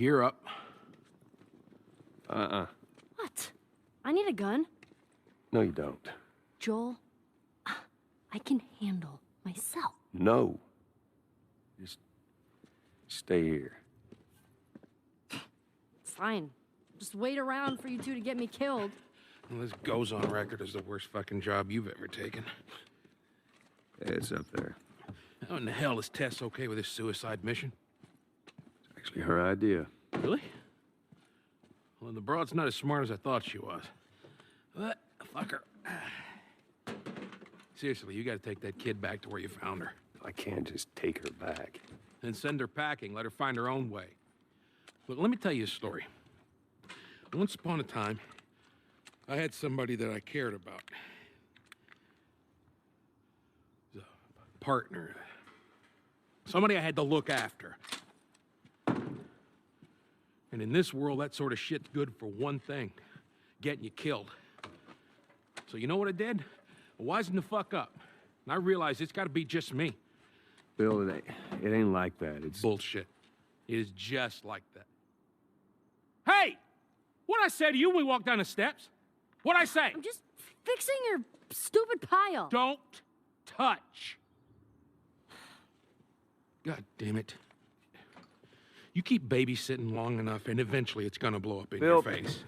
Gear up. What? I need a gun. No, you don't. Joel, I can handle myself. No. Just stay here. Fine. Just wait around for you two to get me killed. Well, this goes on record as the worst fucking job you've ever taken. Yeah, it's up there. How in the hell is Tess okay with this suicide mission? It's actually her idea. Really? Well, the broad's not as smart as I thought she was. But, fuck her. Seriously, you gotta take that kid back to where you found her. I can't just take her back. Then send her packing, let her find her own way. Look, let me tell you a story. Once upon a time, I had somebody that I cared about. A partner. Somebody I had to look after. And in this world, that sort of shit's good for one thing. Getting you killed. So you know what I did? I wisened the fuck up. And I realized it's gotta be just me. Bill, it ain't like that. It's Bullshit. It is just like that. Hey! What'd I say to you when we walked down the steps? What'd I say? I'm just fixing your stupid pile. Don't touch. God damn it. You keep babysitting long enough, and eventually it's gonna blow up in your Bill, face.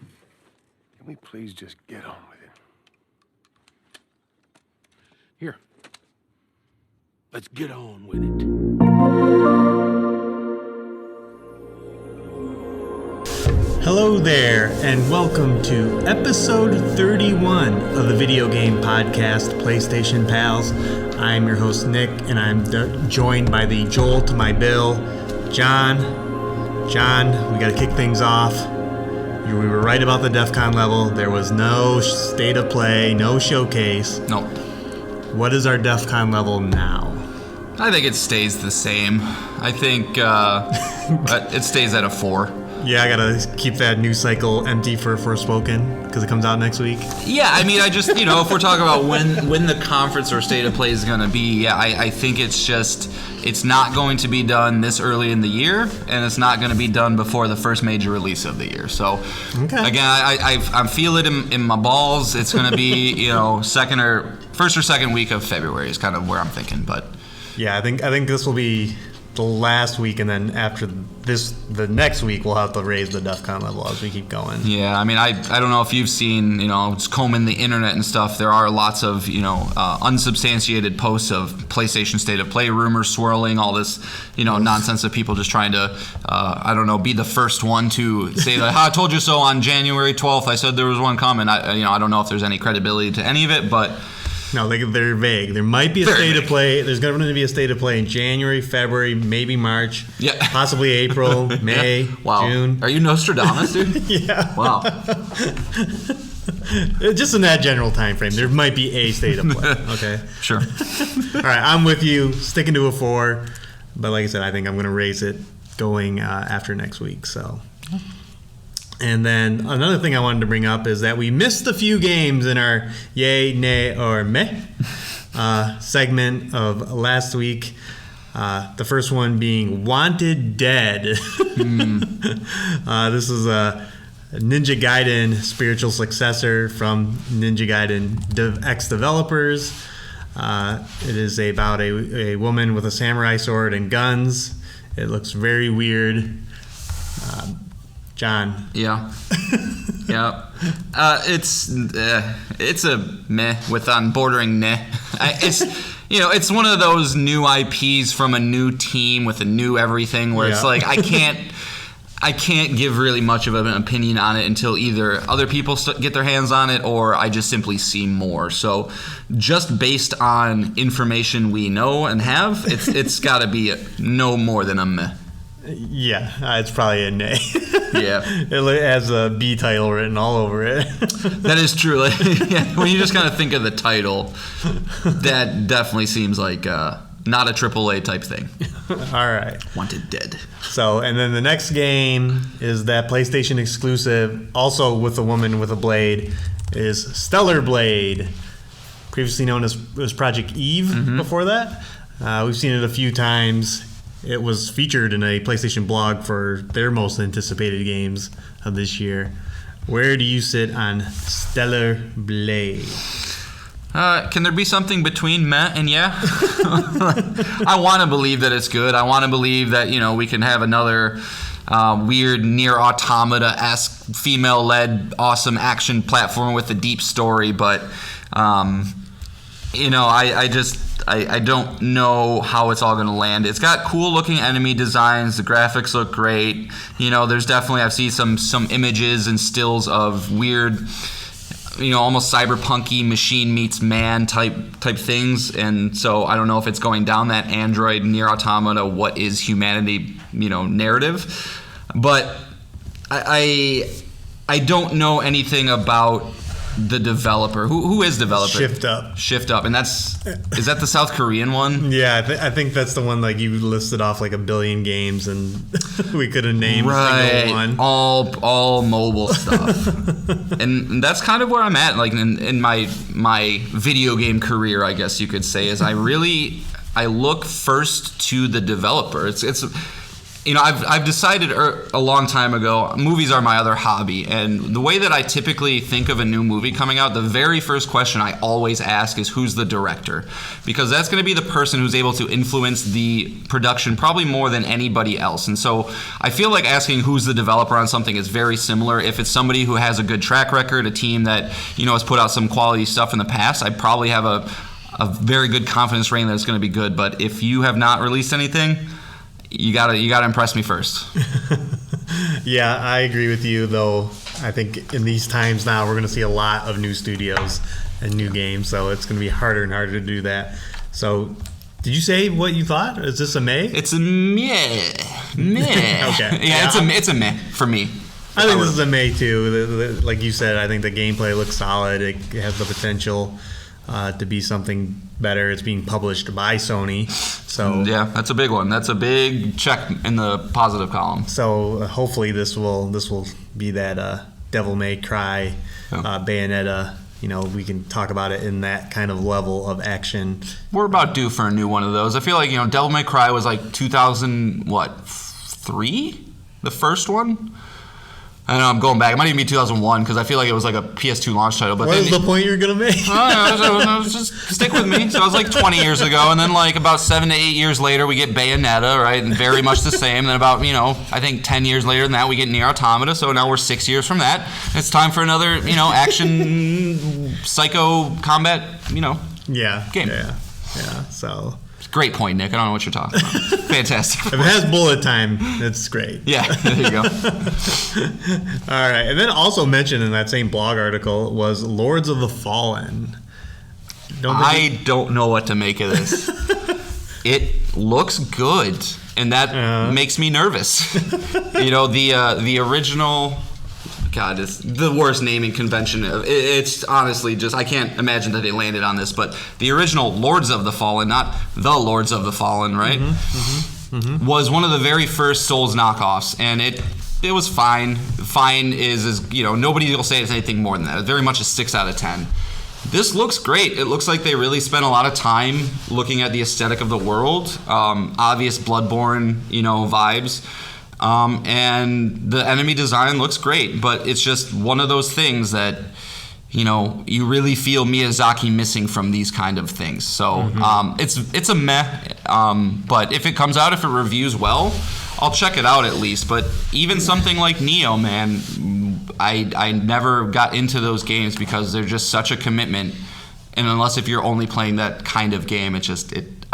Can we please just get on with it? Here. Let's get on with it. Hello there, and welcome to episode 31 of the video game podcast, PlayStation Pals. I'm your host, Nick, and I'm joined by the Joel to my Bill, John. John, we got to kick things off. We were right about the DEF CON level. There was no state of play, no showcase. Nope. What is our DEF CON level now? I think it stays the same. I think it stays at a 4. Yeah, I gotta keep that news cycle empty for Forspoken because it comes out next week. Yeah, I mean, I just, if we're talking about when the conference or state of play is going to be, yeah, I think it's not going to be done this early in the year, and it's not going to be done before the first major release of the year. So, Again, I feel it in my balls. It's going to be, first or second week of February is kind of where I'm thinking, but... Yeah, I think this will be the last week, and then after this, the next week, we'll have to raise the DEF CON level as we keep going. Yeah, I mean, I don't know if you've seen, just combing the internet and stuff. There are lots of, unsubstantiated posts of PlayStation State of Play rumors swirling, all this, nonsense of people just trying to, be the first one to say, like, I told you so on January 12th. I said there was one coming. I don't know if there's any credibility to any of it, but... No, they're vague. There might be a state of play. There's going to be a state of play in January, February, maybe March. Yeah. Possibly April, May, wow. June. Are you Nostradamus, dude? Yeah. Wow. Just in that general time frame, there might be a state of play. Okay. Sure. All right, I'm with you. Sticking to a 4, but like I said, I think I'm going to raise it going after next week. So. And then another thing I wanted to bring up is that we missed a few games in our yay, nay, or meh segment of last week. The first one being Wanted Dead. This is a Ninja Gaiden spiritual successor from Ninja Gaiden ex-developers. It is about a woman with a samurai sword and guns. It looks very weird. John. Yeah. Yeah. It's a meh with on bordering meh. It's one of those new IPs from a new team with a new everything where it's like I can't give really much of an opinion on it until either other people get their hands on it or I just simply see more. So just based on information we know and have, it's got to be no more than a meh. Yeah, it's probably a nay. Yeah. It has a B title written all over it. That is true. When you just kind of think of the title, that definitely seems like not a AAA type thing. All right. Wanted Dead. So, and then the next game is that PlayStation exclusive, also with a woman with a blade, is Stellar Blade, previously known as Project Eve before that. We've seen it a few times. it was featured in a PlayStation blog for their most anticipated games of this year. Where do you sit on Stellar Blade? Can there be something between meh and yeah? I want to believe that it's good. I want to believe that, we can have another weird Nier Automata-esque female-led awesome action platformer with a deep story, but I don't know how it's all going to land. It's got cool-looking enemy designs. The graphics look great. There's definitely, I've seen some images and stills of weird, almost cyberpunky machine meets man type things. And so I don't know if it's going down that Android Nier Automata, what is humanity, narrative. But I don't know anything about the developer. Who is developer? Shift Up. And is that the South Korean one? Yeah, I think that's the one, like, you listed off like a billion games and we could have named a single one. All mobile stuff. and that's kind of where I'm at, like in my video game career, I guess you could say, is I look first to the developer. It's I've decided a long time ago, movies are my other hobby, and the way that I typically think of a new movie coming out, the very first question I always ask is, who's the director? Because that's going to be the person who's able to influence the production probably more than anybody else. And so I feel like asking who's the developer on something is very similar. If it's somebody who has a good track record, a team that has put out some quality stuff in the past, I probably have a very good confidence rating that it's going to be good. But if you have not released anything, you gotta impress me first. Yeah, I agree with you, though. I think in these times now, we're going to see a lot of new studios and new games, so it's going to be harder and harder to do that. So, did you say what you thought? Is this a meh? It's a meh. Okay. Yeah, it's a meh for me. I think this is a meh too. Like you said, I think the gameplay looks solid. It has the potential to be something better. It's being published by Sony, so yeah, that's a big one. That's a big check in the positive column. So hopefully this will be that Devil May Cry, Bayonetta. We can talk about it in that kind of level of action. We're about due for a new one of those. I feel like Devil May Cry was like 2003, the first one. I know I'm going back. It might even be 2001 because I feel like it was like a PS2 launch title. But what is the point you're gonna make? Just stick with me. So it was like 20 years ago, and then like about 7 to 8 years later, we get Bayonetta, right? And very much the same. And then about I think 10 years later than that, we get Nier Automata. So now we're 6 years from that. It's time for another action, psycho combat, game. Yeah. So. Great point, Nick. I don't know what you're talking about. Fantastic. If it has bullet time, it's great. Yeah, there you go. All right. And then also mentioned in that same blog article was Lords of the Fallen. I don't know what to make of this. It looks good, and that makes me nervous. The original... God, it's the worst naming convention. It's honestly just, I can't imagine that they landed on this, but the original Lords of the Fallen, not the Lords of the Fallen, right? Was one of the very first Souls knockoffs, and it was fine. Fine is nobody will say it's anything more than that. It's very much a 6 out of 10. This looks great. It looks like they really spent a lot of time looking at the aesthetic of the world, obvious Bloodborne, vibes. And the enemy design looks great, but it's just one of those things that, you really feel Miyazaki missing from these kind of things. So it's a meh, but if it comes out, if it reviews well, I'll check it out at least. But even something like Neo, man, I never got into those games because they're just such a commitment. And unless if you're only playing that kind of game,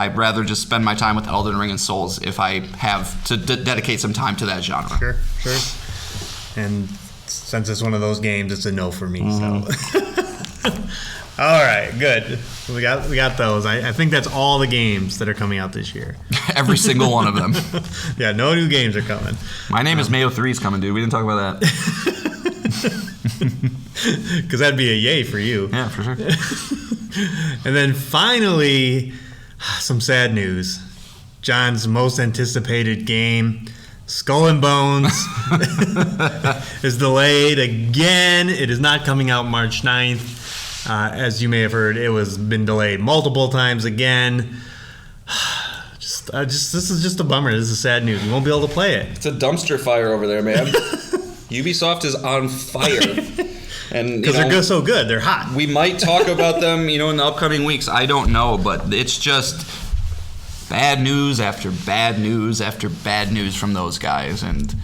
I'd rather just spend my time with Elden Ring and Souls if I have to dedicate some time to that genre. Sure. And since it's one of those games, it's a no for me. So, all right, good. We got those. I think that's all the games that are coming out this year. Every single one of them. Yeah, no new games are coming. My Name is Mayo 3 is coming, dude. We didn't talk about that. Because that'd be a yay for you. Yeah, for sure. And then finally, some sad news. John's most anticipated game, Skull and Bones, is delayed again. It is not coming out March 9th. As you may have heard, it was been delayed multiple times again. Just This is just a bummer. This is sad news. We won't be able to play it. It's a dumpster fire over there, man. Ubisoft is on fire. And because they're so good. They're hot. We might talk about them, in the upcoming weeks. I don't know, but it's just bad news after bad news after bad news from those guys. And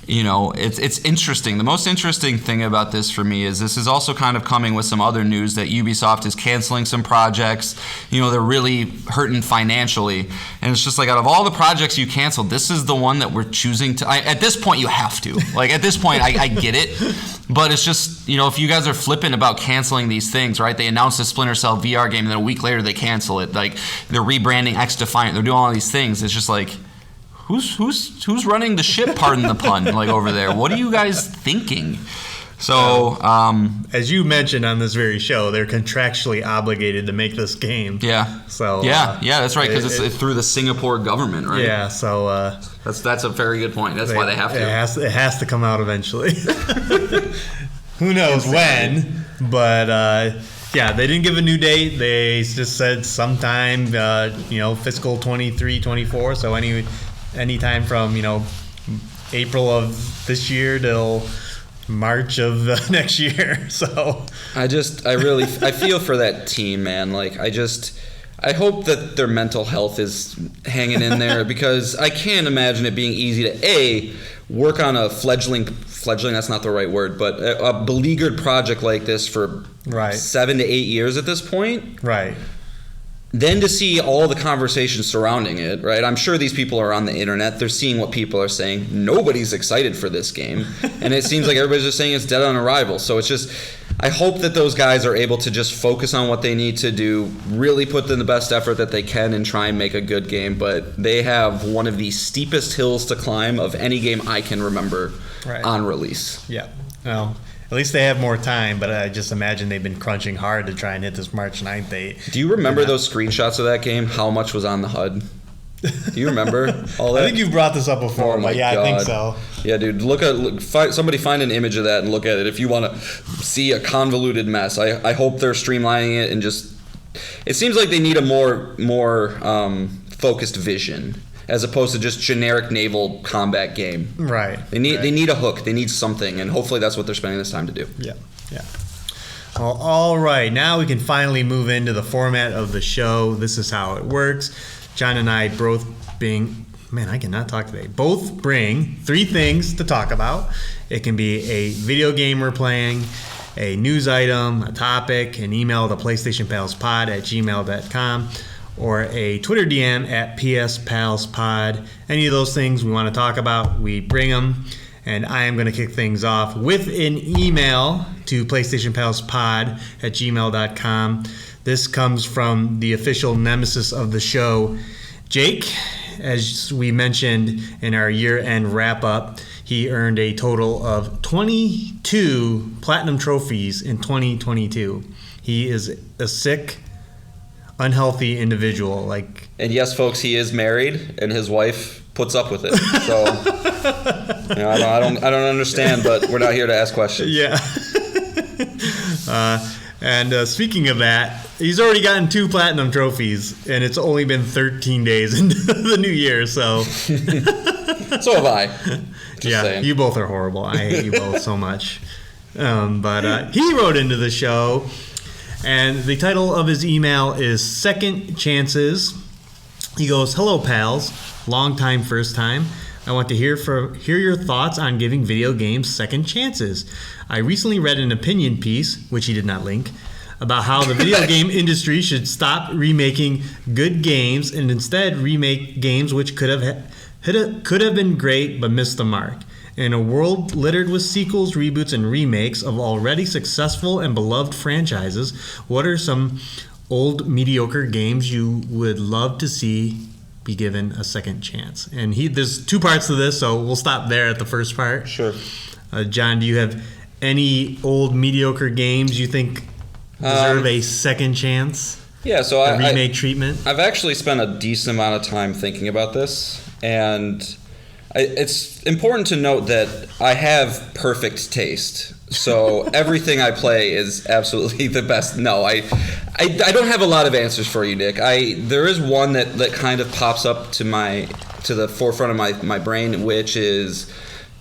it's interesting. The most interesting thing about this for me is this is also kind of coming with some other news that Ubisoft is canceling some projects. They're really hurting financially. And it's just like, out of all the projects you canceled, this is the one that we're choosing to... at this point, you have to. Like, at this point, I get it. But it's just, if you guys are flippant about canceling these things, right? They announced a Splinter Cell VR game, and then a week later they cancel it. Like, they're rebranding X Defiant. They're doing all these things. It's just like... Who's running the ship, pardon the pun, like over there? What are you guys thinking? So, as you mentioned on this very show, they're contractually obligated to make this game. Yeah. So yeah, that's right, because it's through the Singapore government, right? Yeah. So that's a very good point. That's why they have to. It has to come out eventually. Who knows when? But yeah, they didn't give a new date. They just said sometime, fiscal 23, 24. So anytime from April of this year till March of next year. So I feel for that team, man. Like, I hope that their mental health is hanging in there, because I can't imagine it being easy to work on a fledgling, that's not the right word, but a beleaguered project like this for 7 to 8 years at this point. Right. Then to see all the conversations surrounding it, right? I'm sure these people are on the internet. They're seeing what people are saying. Nobody's excited for this game. And it seems like everybody's just saying it's dead on arrival. So it's just, I hope that those guys are able to just focus on what they need to do, really put in the best effort that they can and try and make a good game. But they have one of the steepest hills to climb of any game I can remember on release. Yeah. Well, at least they have more time, but I just imagine they've been crunching hard to try and hit this March 9th date. Do you remember those screenshots of that game? How much was on the HUD? Do you remember all that? I think you've brought this up before, but yeah, God. I think so. Yeah, dude, somebody find an image of that and look at it if you want to see a convoluted mess. I hope they're streamlining it and just... It seems like they need a more focused vision, as opposed to just generic naval combat game. Right. They need a hook. They need something, and hopefully that's what they're spending this time to do. Yeah. Well, all right. Now we can finally move into the format of the show. This is how it works. John and I both I cannot talk today. Both bring 3 things to talk about. It can be a video game we're playing, a news item, a topic, an email to PlayStationPalsPod@gmail.com, or a Twitter DM at PSPalsPod. Any of those things we want to talk about, we bring them. And I am going to kick things off with an email to PlayStationPalsPod@gmail.com. This comes from the official nemesis of the show, Jake. As we mentioned in our year-end wrap-up, he earned a total of 22 platinum trophies in 2022. He is a sick, unhealthy individual. And yes, folks, he is married, and his wife puts up with it. So I don't understand, but we're not here to ask questions. Yeah. And speaking of that, he's already gotten 2 platinum trophies, and it's only been 13 days into the new year. So so have I. Just saying. You both are horrible. I hate you both so much. But he wrote into the show, and the title of his email is Second Chances. He goes, "Hello, pals. Long time, first time. I want to hear your thoughts on giving video games second chances. I recently read an opinion piece, which he did not link, about how the video game industry should stop remaking good games and instead remake games which could have been great but missed the mark. In a world littered with sequels, reboots, and remakes of already successful and beloved franchises, what are some old mediocre games you would love to see be given a second chance?" And there's 2 parts to this, so we'll stop there at the first part. Sure. John, do you have any old mediocre games you think deserve a second chance? Yeah, so a remake treatment? I've actually spent a decent amount of time thinking about this, and It's important to note that I have perfect taste. So everything I play is absolutely the best. No, I don't have a lot of answers for you, Nick. There is one that kind of pops up to the forefront of my brain, which is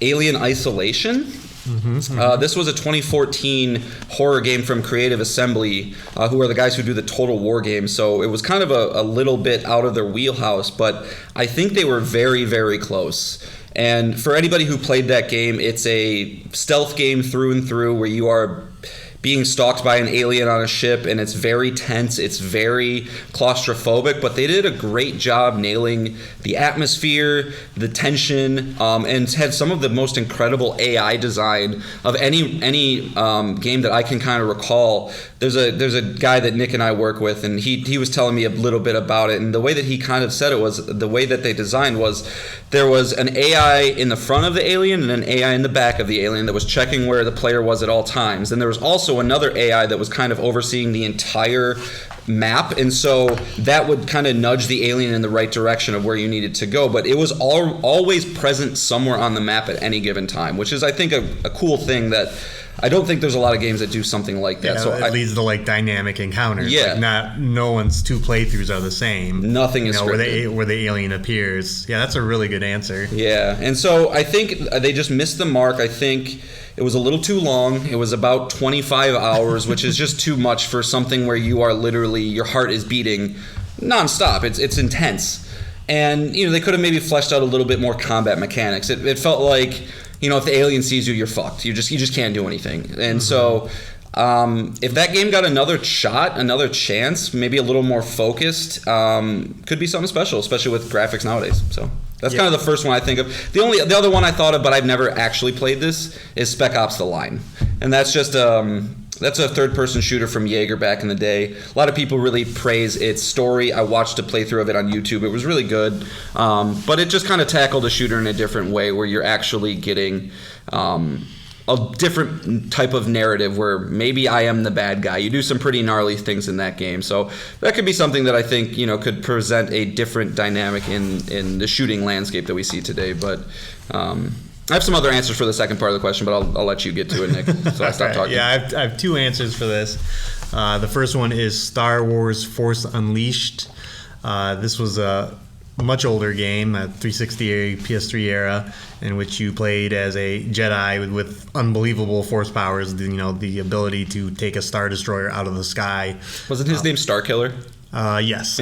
Alien Isolation. This was a 2014 horror game from Creative Assembly, who are the guys who do the Total War games. So it was kind of a little bit out of their wheelhouse, but I think they were very, very close. And for anybody who played that game, it's a stealth game through and through where you are being stalked by an alien on a ship, and it's very tense, it's very claustrophobic, but they did a great job nailing the atmosphere, the tension, and had some of the most incredible AI design of any game that I can kind of recall. There's a guy that Nick and I work with, and he was telling me a little bit about it, and the way that he kind of said it was, the way that they designed was, there was an AI in the front of the alien and an AI in the back of the alien that was checking where the player was at all times. And there was also another AI that was kind of overseeing the entire map, and so that would kind of nudge the alien in the right direction of where you needed to go. But it was always present somewhere on the map at any given time, which is, I think, a cool thing that I don't think there's a lot of games that do something like that. Yeah, so it leads to like dynamic encounters. Yeah. Like no one's two playthroughs are the same. Nothing is scripted. Where the alien appears. Yeah, that's a really good answer. Yeah, and so I think they just missed the mark. I think it was a little too long. It was about 25 hours, which is just too much for something where you are literally, your heart is beating nonstop. It's intense. And, they could have maybe fleshed out a little bit more combat mechanics. It felt like, if the alien sees you, you're fucked. You just can't do anything. And so if that game got another shot, another chance, maybe a little more focused, could be something special, especially with graphics nowadays. So that's kind of the first one I think of. The other one I thought of, but I've never actually played this, is Spec Ops: The Line. And that's just that's a third-person shooter from Jaeger back in the day. A lot of people really praise its story. I watched a playthrough of it on YouTube. It was really good, but it just kind of tackled a shooter in a different way, where you're actually getting a different type of narrative where maybe I am the bad guy. You do some pretty gnarly things in that game, so that could be something that I think could present a different dynamic in the shooting landscape that we see today. But I have some other answers for the second part of the question, but I'll let you get to it, Nick. So I stop talking. Yeah, I have two answers for this. The first one is Star Wars Force Unleashed. This was a much older game, a 360 PS3 era, in which you played as a Jedi with unbelievable force powers. The ability to take a Star Destroyer out of the sky. Wasn't his name Starkiller? Yes.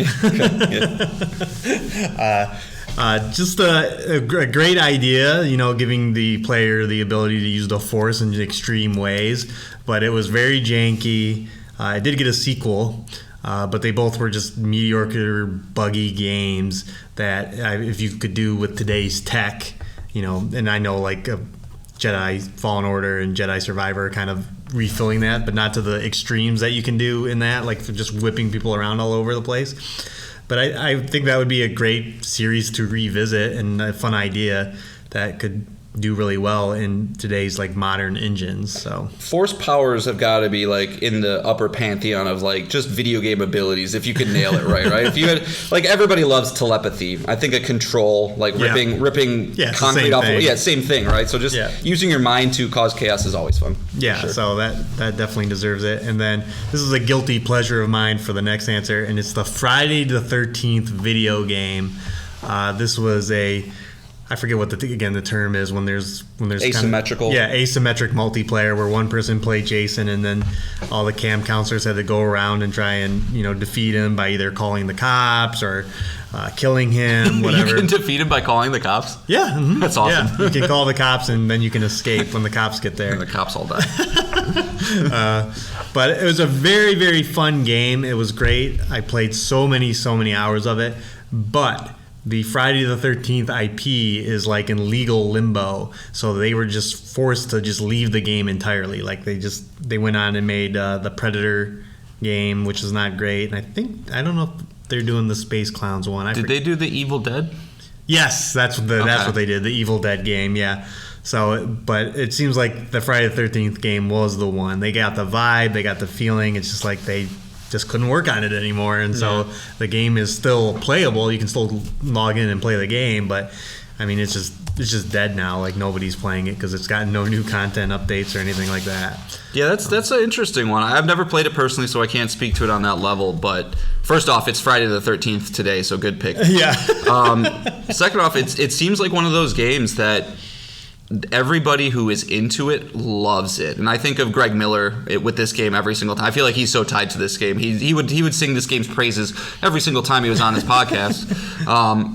Just a great idea, giving the player the ability to use the Force in extreme ways, but it was very janky. It did get a sequel, but they both were just mediocre, buggy games that if you could do with today's tech, and I know like Jedi Fallen Order and Jedi Survivor are kind of refilling that, but not to the extremes that you can do in that, like just whipping people around all over the place. But I think that would be a great series to revisit and a fun idea that could do really well in today's like modern engines. So force powers have got to be like in the upper pantheon of like just video game abilities if you could nail it right. If you had, like, everybody loves telepathy. I think a control, like ripping concrete off. Same thing, right? So just using your mind to cause chaos is always fun. Yeah, sure. So that definitely deserves it. And then this is a guilty pleasure of mine for the next answer, and it's the Friday the 13th video game. This was I forget what the term is when there's asymmetrical. Asymmetric multiplayer where one person played Jason and then all the camp counselors had to go around and try and defeat him by either calling the cops or killing him, whatever. You can defeat him by calling the cops? Yeah. Mm-hmm. That's awesome. Yeah. You can call the cops and then you can escape when the cops get there. And the cops all die. But it was a very, very fun game. It was great. I played so many hours of it. But the Friday the 13th IP is like in legal limbo, so they were just forced to just leave the game entirely. Like they went on and made the Predator game, which is not great. And I don't know if they're doing the Space Clowns one. Did they do the Evil Dead? Yes, that's what they did. The Evil Dead game, yeah. So, but it seems like the Friday the 13th game was the one. They got the vibe, they got the feeling. It's just like they just couldn't work on it anymore, and so the game is still playable. You can still log in and play the game, but I mean, it's just dead now. Like nobody's playing it because it's got no new content updates or anything like that. Yeah, that's an interesting one. I've never played it personally, so I can't speak to it on that level. But first off, it's Friday the 13th today, so good pick. Yeah. Second off, it seems like one of those games that everybody who is into it loves it. And I think of Greg Miller with this game every single time. I feel like he's so tied to this game. He would sing this game's praises every single time he was on his podcast.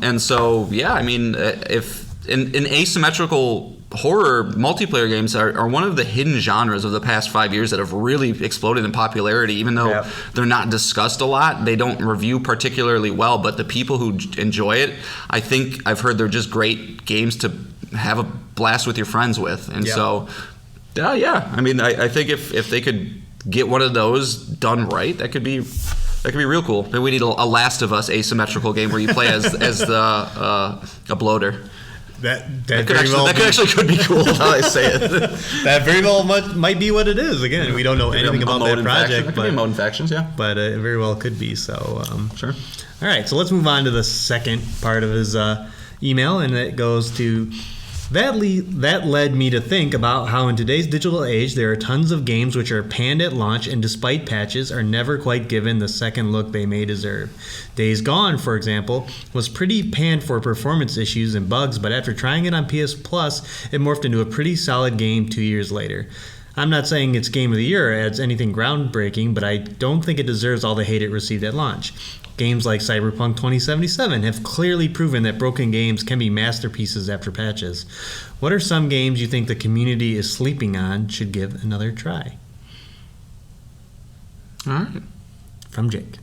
And so, yeah, I mean, if in asymmetrical horror multiplayer games are one of the hidden genres of the past 5 years that have really exploded in popularity, even though they're not discussed a lot. They don't review particularly well, but the people who enjoy it, I think I've heard they're just great games to have a blast with your friends with. And so, yeah, I mean, I think if they could get one of those done right, that could be real cool. Maybe we need a Last of Us asymmetrical game where you play as a bloater. That could actually be cool now I say it. That very well might be what it is. Again, we don't know anything about that project. It could be mode and factions, yeah. But it very well could be. So sure. All right, so let's move on to the second part of his email, and it goes to that led me to think about how in today's digital age there are tons of games which are panned at launch and despite patches are never quite given the second look they may deserve. Days Gone, for example, was pretty panned for performance issues and bugs, but after trying it on PS Plus, it morphed into a pretty solid game 2 years later. I'm not saying it's Game of the Year or adds anything groundbreaking, but I don't think it deserves all the hate it received at launch. Games like Cyberpunk 2077 have clearly proven that broken games can be masterpieces after patches. What are some games you think the community is sleeping on should give another try? All right. From Jake.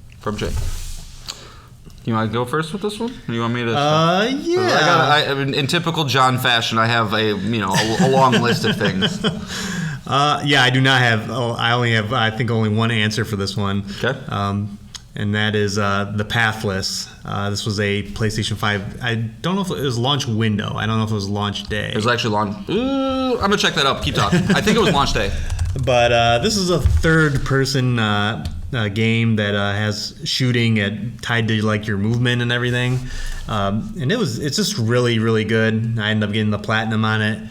You want to go first with this one? Or you want me to? Yeah. In typical John fashion, I have a long list of things. Yeah, I do not have. I only have. I think only one answer for this one. Okay. And that is The Pathless. This was a PlayStation 5. I don't know if it was launch window. I don't know if it was launch day. It was actually launch. I'm gonna check that up. Keep talking. I think it was launch day. But this is a third-person game that has shooting tied to like your movement and everything. And it's just really, really good. I ended up getting the platinum on it.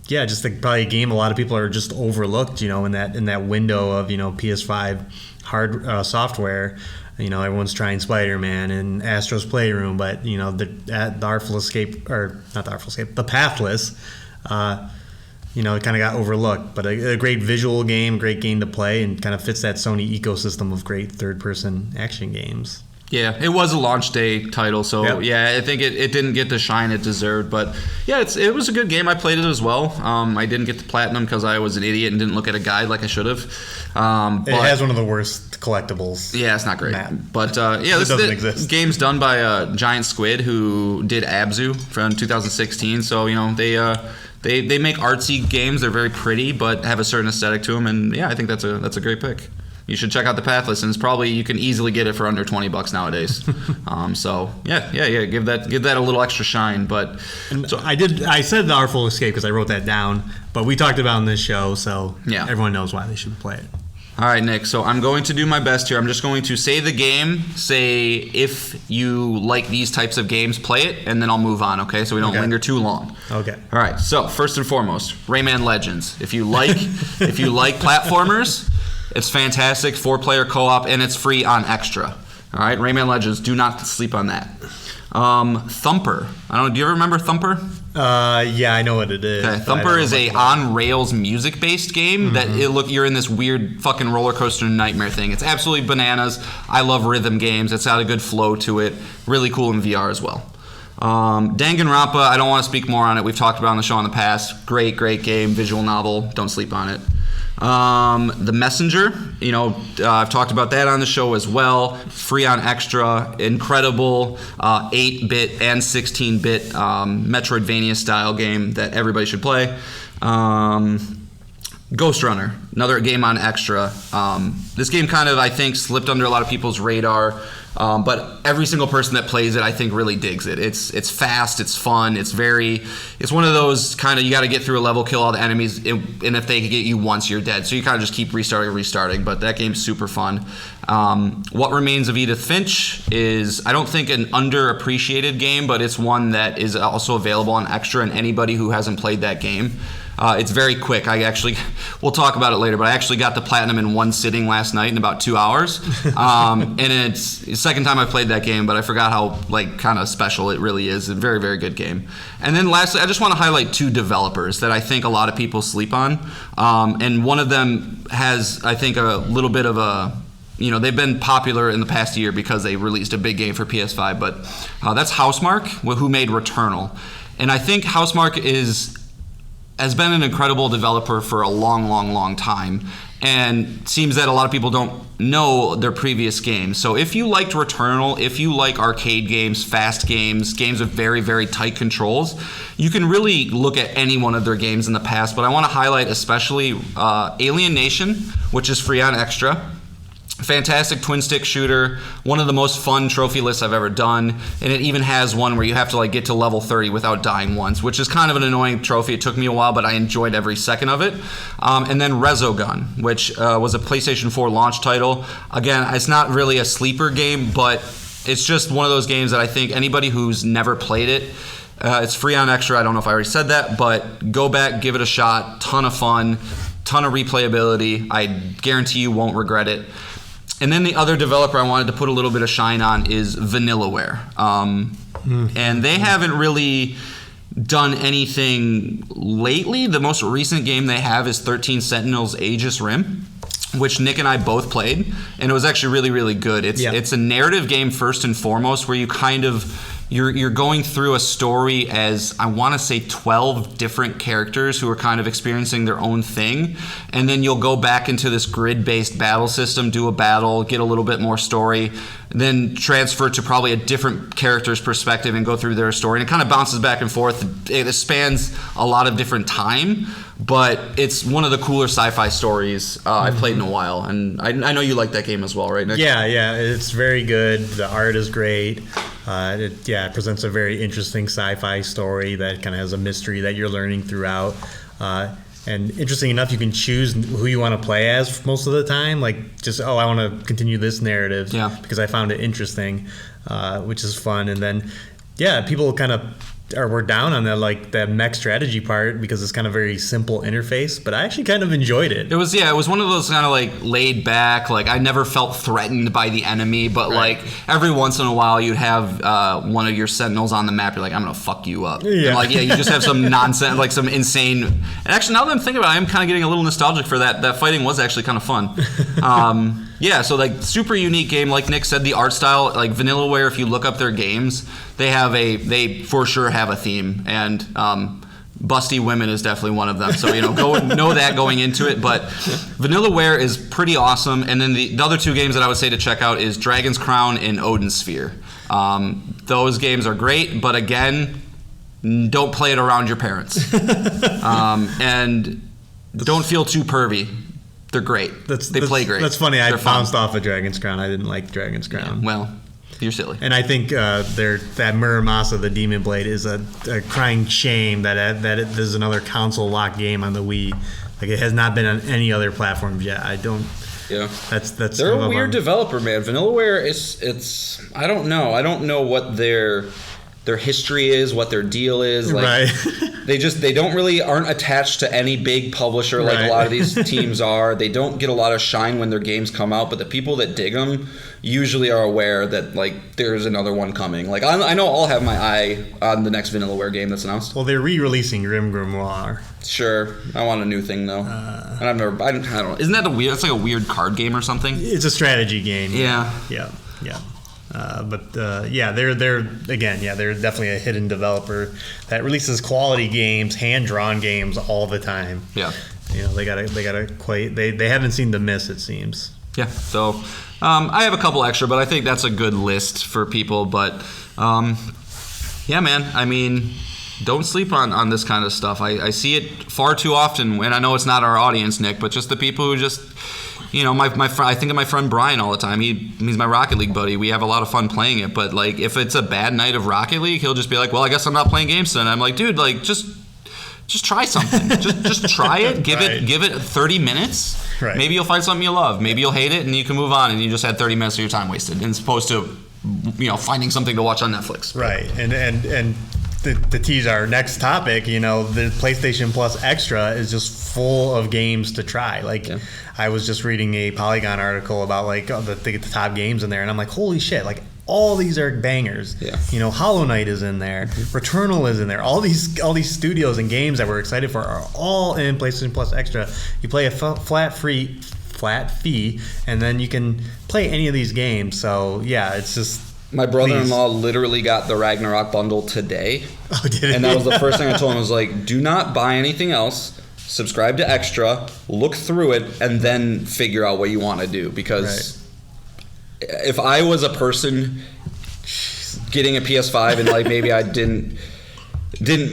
Yeah, just probably a game a lot of people are just overlooked. In that window of PS5 hard software. Everyone's trying Spider-Man and Astro's Playroom, but The Pathless, it kind of got overlooked. But a great visual game, great game to play, and kind of fits that Sony ecosystem of great third-person action games. Yeah, it was a launch day title, so yeah, I think it didn't get the shine it deserved. But yeah, it was a good game. I played it as well. I didn't get the platinum because I was an idiot and didn't look at a guide like I should have. It has one of the worst collectibles. Yeah, it's not great. Map. But yeah, this doesn't exist. Game's done by Giant Squid, who did Abzu from 2016. So they make artsy games. They're very pretty, but have a certain aesthetic to them. And yeah, I think that's a great pick. You should check out The Pathless, and you can easily get it for under $20 nowadays. So yeah, give that a little extra shine. But I said The Artful Escape because I wrote that down, but we talked about it on this show, so everyone knows why they should play it. All right, Nick. So I'm going to do my best here. I'm just going to say the game, say if you like these types of games, play it, and then I'll move on. Okay, so we don't linger too long. Okay. All right. So first and foremost, Rayman Legends. If you like platformers. It's fantastic, 4-player co-op, and it's free on Extra. All right, Rayman Legends, do not sleep on that. Thumper. Do you ever remember Thumper? Yeah, I know what it is. Okay. Thumper is a on-rails music-based game that you're in this weird fucking roller coaster nightmare thing. It's absolutely bananas. I love rhythm games. It's got a good flow to it. Really cool in VR as well. Danganronpa, I don't want to speak more on it. We've talked about it on the show in the past. Great game, visual novel. Don't sleep on it. The Messenger, I've talked about that on the show as well. Free on Extra, incredible 8-bit and 16-bit Metroidvania style game that everybody should play. Ghost Runner, another game on Extra. This game kind of, I think, slipped under a lot of people's radar. But every single person that plays it, I think, really digs it. It's fast, it's fun, it's one of those kind of, you got to get through a level, kill all the enemies, and if they get you once, you're dead. So you kind of just keep restarting. But that game's super fun. What Remains of Edith Finch is, I don't think, an underappreciated game, but it's one that is also available on Extra, and anybody who hasn't played that game. It's very quick. We'll talk about it later, but I actually got the platinum in one sitting last night in about 2 hours. And it's the second time I played that game, but I forgot how kind of special it really is. A very, very good game. And then lastly, I just want to highlight 2 developers that I think a lot of people sleep on. And one of them has, I think, a little bit of a, they've been popular in the past year because they released a big game for PS5, but that's Housemarque, who made Returnal. And I think Housemarque has been an incredible developer for a long, long, long time, and seems that a lot of people don't know their previous games. So if you liked Returnal, if you like arcade games, fast games with very, very tight controls, you can really look at any one of their games in the past. But I want to highlight especially Alien Nation, which is free on Extra. Fantastic twin stick shooter, one of the most fun trophy lists I've ever done, and it even has one where you have to get to level 30 without dying once, which is kind of an annoying trophy. It took me a while, but I enjoyed every second of it. And then Resogun, which was a PlayStation 4 launch title. Again, it's not really a sleeper game, but it's just one of those games that I think anybody who's never played it, it's free on Extra. I don't know if I already said that, but go back, give it a shot. Ton of fun, ton of replayability. I guarantee you won't regret it. And then the other developer I wanted to put a little bit of shine on is Vanillaware. And they haven't really done anything lately. The most recent game they have is 13 Sentinels Aegis Rim, which Nick and I both played, and it was actually really, really good. It's a narrative game first and foremost, where you kind of, you're going through a story as, I want to say, 12 different characters who are kind of experiencing their own thing, and then you'll go back into this grid-based battle system, do a battle, get a little bit more story, then transfer to probably a different character's perspective and go through their story. And it kind of bounces back and forth. It spans a lot of different time, but it's one of the cooler sci-fi stories I've played in a while. And I know you like that game as well, right, Nick? Yeah, it's very good. The art is great. It presents a very interesting sci-fi story that kind of has a mystery that you're learning throughout. And interesting enough, you can choose who you want to play as most of the time. I want to continue this narrative because I found it interesting, which is fun. And then, people kind of were down on that that mech strategy part because it's kind of very simple interface, but I actually kind of enjoyed it. It was one of those kind of laid back, I never felt threatened by the enemy, but every once in a while you'd have one of your sentinels on the map, you're like, I'm gonna fuck you up. Yeah. And you just have some nonsense, some insane, and actually now that I'm thinking about it, I'm kind of getting a little nostalgic for that. That fighting was actually kind of fun. Super unique game. Like Nick said, the art style, Vanillaware, if you look up their games, they for sure have a theme, and busty women is definitely one of them. So go know that going into it. But Vanillaware is pretty awesome. And then the other 2 games that I would say to check out is Dragon's Crown and Odin Sphere. Those games are great, but again, don't play it around your parents, and don't feel too pervy. They're great. They play great. That's funny. I bounced off of Dragon's Crown. I didn't like Dragon's Crown. Yeah, well, you're silly. And I think that Muramasa, the Demon Blade, is a crying shame that there's another console locked game on the Wii. It has not been on any other platforms yet. I don't. Yeah. That's. They're a weird developer, man. Vanillaware is. I don't know. I don't know what their history is, what their deal is. Right. They don't really aren't attached to any big publisher like a lot of these teams are. They don't get a lot of shine when their games come out, but the people that dig them usually are aware that there's another one coming. I know I'll have my eye on the next Vanillaware game that's announced. Well, they're re-releasing Grim Grimoire. Sure, I want a new thing though. And I don't know. Isn't that that's a weird card game or something? It's a strategy game. Yeah. They're definitely a hidden developer that releases quality games, hand-drawn games all the time. Yeah. They haven't seen the miss, it seems. Yeah. So I have a couple extra, but I think that's a good list for people. But man, I mean, don't sleep on this kind of stuff. I see it far too often, and I know it's not our audience, Nick, but just the people who just You know, I think of my friend Brian all the time. He's my Rocket League buddy. We have a lot of fun playing it. But like, if it's a bad night of Rocket League, he'll just be like, "Well, I guess I'm not playing games tonight." I'm like, "Dude, like just try something. just try it. Give it 30 minutes. Right. Maybe you'll find something you love. Maybe you'll hate it, and you can move on. And you just had 30 minutes of your time wasted, as opposed to, you know, finding something to watch on Netflix." Right, and to tease our next topic, you know, the PlayStation Plus Extra is just full of games to try. Like, I was just reading a Polygon article about like the top games in there, and I'm like, holy shit! Like, all these are bangers. Yeah. You know, Hollow Knight is in there, Returnal is in there. All these studios and games that we're excited for are all in PlayStation Plus Extra. You pay a flat fee, and then you can play any of these games. So yeah, it's just. My brother-in-law literally got the Ragnarok bundle today. Oh, did he? And that was the first thing I told him. I was like, do not buy anything else. Subscribe to Extra, look through it, and then figure out what you want to do. Because if I was a person getting a PS5 and like maybe I didn't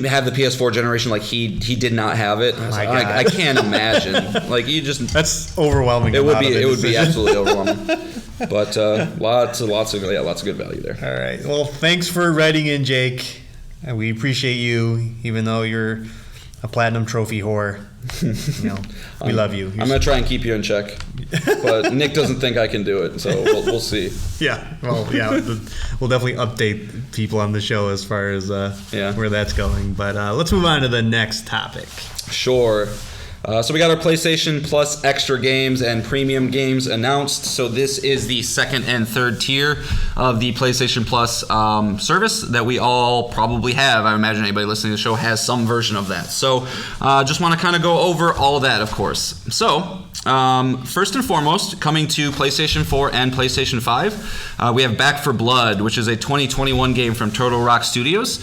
have the PS4 generation, like he did not have it. I was like, I can't imagine. Like, you just, that's overwhelming. It would be absolutely overwhelming. But lots of good value there. All right. Well, thanks for writing in, Jake. We appreciate you, even though you're a platinum trophy whore. You know, we love you. I'm gonna try and keep you in check, but Nick doesn't think I can do it, so we'll see. Yeah. Well, yeah. We'll definitely update people on the show as far as where that's going. But let's move on to the next topic. Sure. So we got our PlayStation Plus Extra games and premium games announced. So this is the second and third tier of the PlayStation Plus service that we all probably have. I imagine anybody listening to the show has some version of that. So just want to kind of go over all of that, of course. So first and foremost, coming to PlayStation 4 and PlayStation 5, we have Back 4 Blood, which is a 2021 game from Turtle Rock Studios,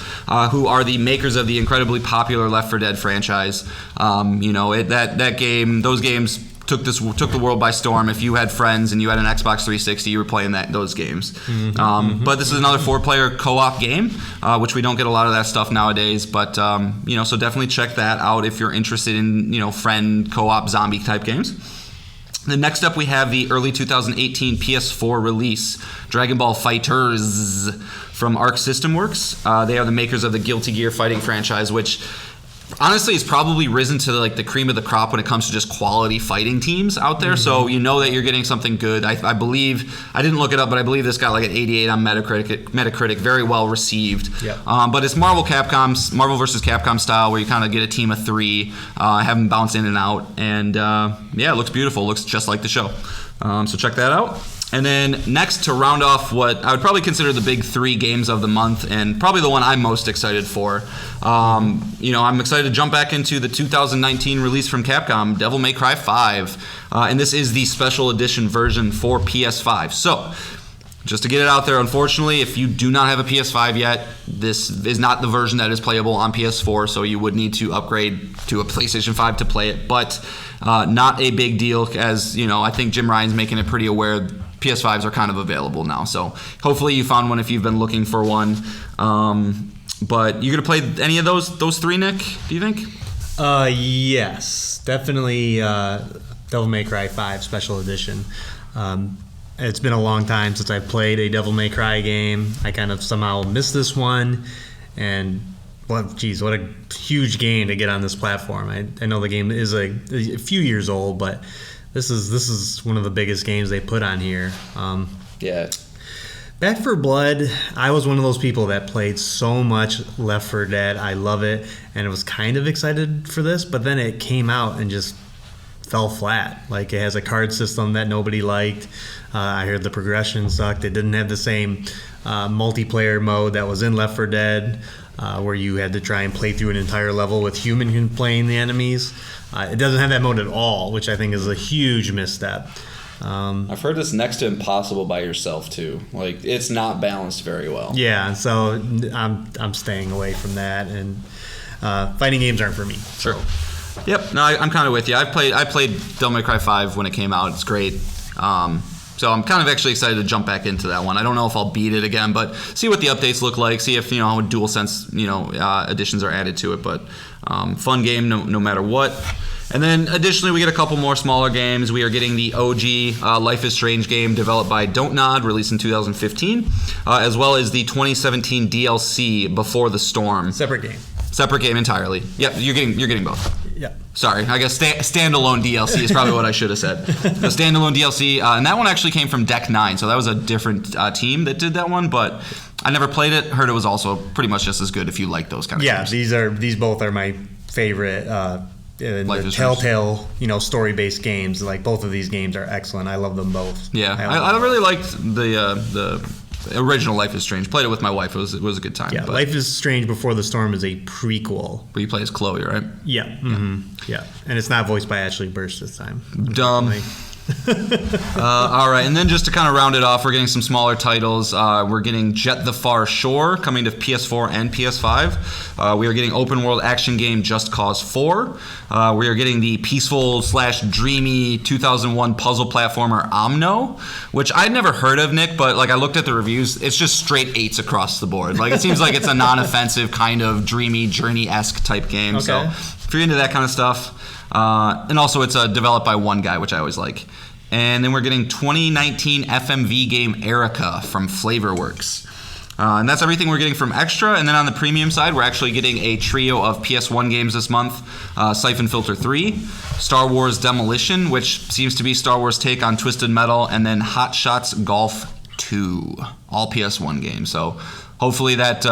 who are the makers of the incredibly popular Left 4 Dead franchise. You know, that game, those games took the world by storm. If you had friends and you had an Xbox 360, you were playing those games. But this is another 4-player co-op game, which we don't get a lot of that stuff nowadays. But you know, so definitely check that out if you're interested in, you know, friend co-op zombie type games. Then next up we have the early 2018 PS4 release, Dragon Ball FighterZ from Arc System Works. They are the makers of the Guilty Gear fighting franchise, which honestly it's probably risen to like the cream of the crop when it comes to just quality fighting teams out there. So you know that you're getting something good. I believe, I didn't look it up, but I believe this got like an 88 on Metacritic, very well received. Yep. But it's Marvel versus Capcom style, where you kind of get a team of 3, have them bounce in and out, and yeah, it looks beautiful. It looks just like the show. So check that out. And then next, to round off what I would probably consider the big 3 games of the month, and probably the one I'm most excited for, you know, I'm excited to jump back into the 2019 release from Capcom, Devil May Cry 5. And this is the special edition version for PS5. So, just to get it out there, unfortunately, if you do not have a PS5 yet, this is not the version that is playable on PS4, so you would need to upgrade to a PlayStation 5 to play it. But not a big deal, as, you know, I think Jim Ryan's making it pretty aware PS5s are kind of available now. So hopefully you found one if you've been looking for one. But you gonna play any of those 3, Nick, do you think? Yes, definitely Devil May Cry 5 Special Edition. It's been a long time since I've played a Devil May Cry game. I kind of somehow missed this one, and well, geez, what a huge game to get on this platform. I know the game is a few years old, but this is one of the biggest games they put on here. Yeah. Back 4 Blood, I was one of those people that played so much Left 4 Dead. I love it, and I was kind of excited for this, but then it came out and just fell flat. Like, it has a card system that nobody liked. I heard the progression sucked. It didn't have the same multiplayer mode that was in Left 4 Dead, where you had to try and play through an entire level with human playing the enemies. It doesn't have that mode at all, which I think is a huge misstep. I've heard it's next to impossible by yourself too. Like, it's not balanced very well. Yeah, so I'm staying away from that, and fighting games aren't for me. Sure. Yep. No, I'm kind of with you. I played Devil May Cry 5 when it came out. It's great. So I'm kind of actually excited to jump back into that one. I don't know if I'll beat it again, but see what the updates look like. See if, you know, how DualSense, you know, additions are added to it. But fun game no matter what. And then additionally, we get a couple more smaller games. We are getting the OG Life is Strange game developed by Don't Nod, released in 2015, as well as the 2017 DLC Before the Storm. Separate game. Separate game entirely. Yep, you're getting both. Yeah. Sorry, I guess standalone DLC is probably what I should have said. The standalone DLC, and that one actually came from Deck 9, so that was a different team that did that one, but I never played it. Heard it was also pretty much just as good if you like those kind of games. Yeah, these both are my favorite the Telltale, story-based games. Like, both of these games are excellent. I love them both. Yeah, I really liked the original Life is Strange. Played it with my wife. It was a good time. Yeah, Life is Strange Before the Storm is a prequel. Where you play as Chloe, right? Yeah. Mm-hmm. Yeah. And it's not voiced by Ashley Burch this time. Dumb. All right, and then just to kind of round it off, we're getting some smaller titles. We're getting Jet the Far Shore coming to PS4 and PS5. We are getting open world action game Just Cause 4. We are getting the peaceful/dreamy 2001 puzzle platformer Omno, which I'd never heard of, Nick, but like I looked at the reviews, it's just straight 8s across the board. Like, it seems like it's a non-offensive kind of dreamy journey-esque type game. Okay. So if you're into that kind of stuff. And also it's developed by one guy, which I always like. And then we're getting 2019 FMV game Erica from Flavorworks. And that's everything we're getting from Extra. And then on the premium side, we're actually getting a trio of PS1 games this month. Siphon Filter 3, Star Wars Demolition, which seems to be Star Wars' take on Twisted Metal, and then Hot Shots Golf 2, all PS1 games. So hopefully that...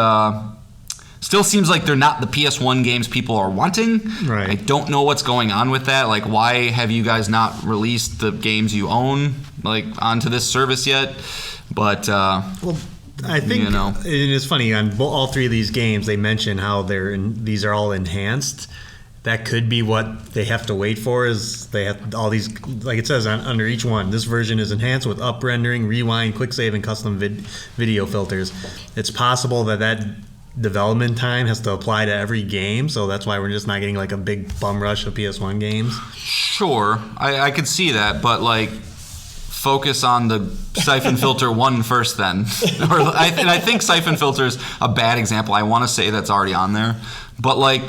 still seems like they're not the PS1 games people are wanting. Right. I don't know what's going on with that. Like, why have you guys not released the games you own, like, onto this service yet? But, well, I think it's funny, on all three of these games, they mention how these are all enhanced. That could be what they have to wait for, is they have all these, like it says under each one, this version is enhanced with up rendering, rewind, quick save, and custom video filters. It's possible that development time has to apply to every game, so that's why we're just not getting like a big bum rush of PS1 games. Sure, I could see that, but like, focus on the Siphon Filter 1 first then. And I think Siphon Filter's a bad example. I want to say that's already on there, but like,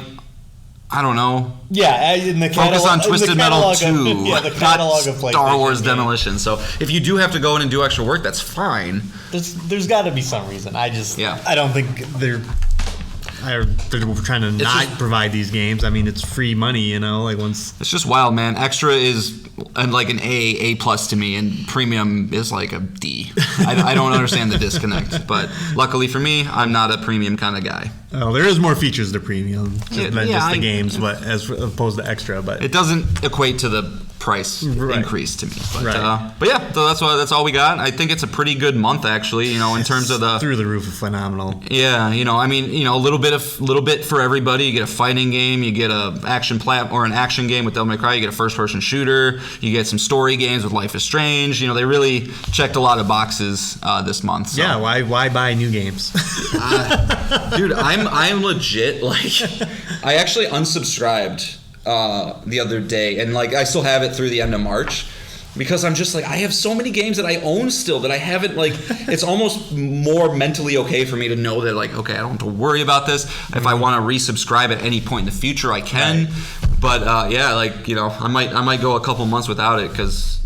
I don't know. Yeah, in the focus on Twisted Metal 2, the catalog of Star Wars Demolition. So if you do have to go in and do extra work, that's fine. There's got to be some reason. I don't think they're trying to not provide these games. I mean, it's free money, like once. It's just wild, man. Extra is like an A+ to me, and premium is like a D. I don't understand the disconnect, but luckily for me, I'm not a premium kind of guy. Oh, there is more features to premium than just the games, but as opposed to extra. But it doesn't equate to the price increase to me. But, but yeah, so that's all we got. I think it's a pretty good month, actually. In terms of the through the roof, phenomenal. Yeah, I mean, a little bit for everybody. You get a fighting game, you get a an action game with Devil May Cry, you get a first-person shooter, you get some story games with Life is Strange. They really checked a lot of boxes this month. So. Yeah, why buy new games? Dude, I'm legit, like, I actually unsubscribed the other day, and like I still have it through the end of March, because I'm just like, I have so many games that I own still that I haven't, like, it's almost more mentally okay for me to know that, like, okay, I don't have to worry about this. If I want to resubscribe at any point in the future, I can. But yeah, like, I might go a couple months without it, because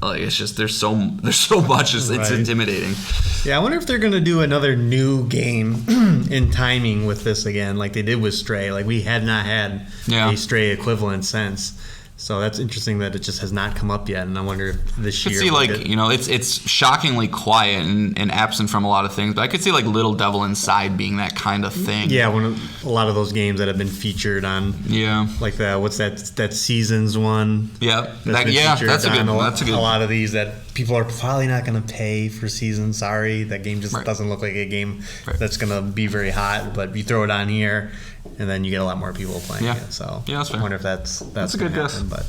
like, it's just there's so much, it's intimidating. Yeah, I wonder if they're gonna do another new game in timing with this again, like they did with Stray. Like, we had not had a Stray equivalent since. So that's interesting that it just has not come up yet, and I wonder if this year. I could see, it's shockingly quiet and absent from a lot of things, but I could see like Little Devil Inside being that kind of thing. Yeah, a lot of those games that have been featured on. Yeah. Like what's that Seasons one? Yeah. That's a good. A lot of these that people are probably not going to pay for Seasons. Sorry, that game just doesn't look like a game that's going to be very hot. But you throw it on here, and then you get a lot more people playing it. So that's fair. I wonder if that's a good guess. But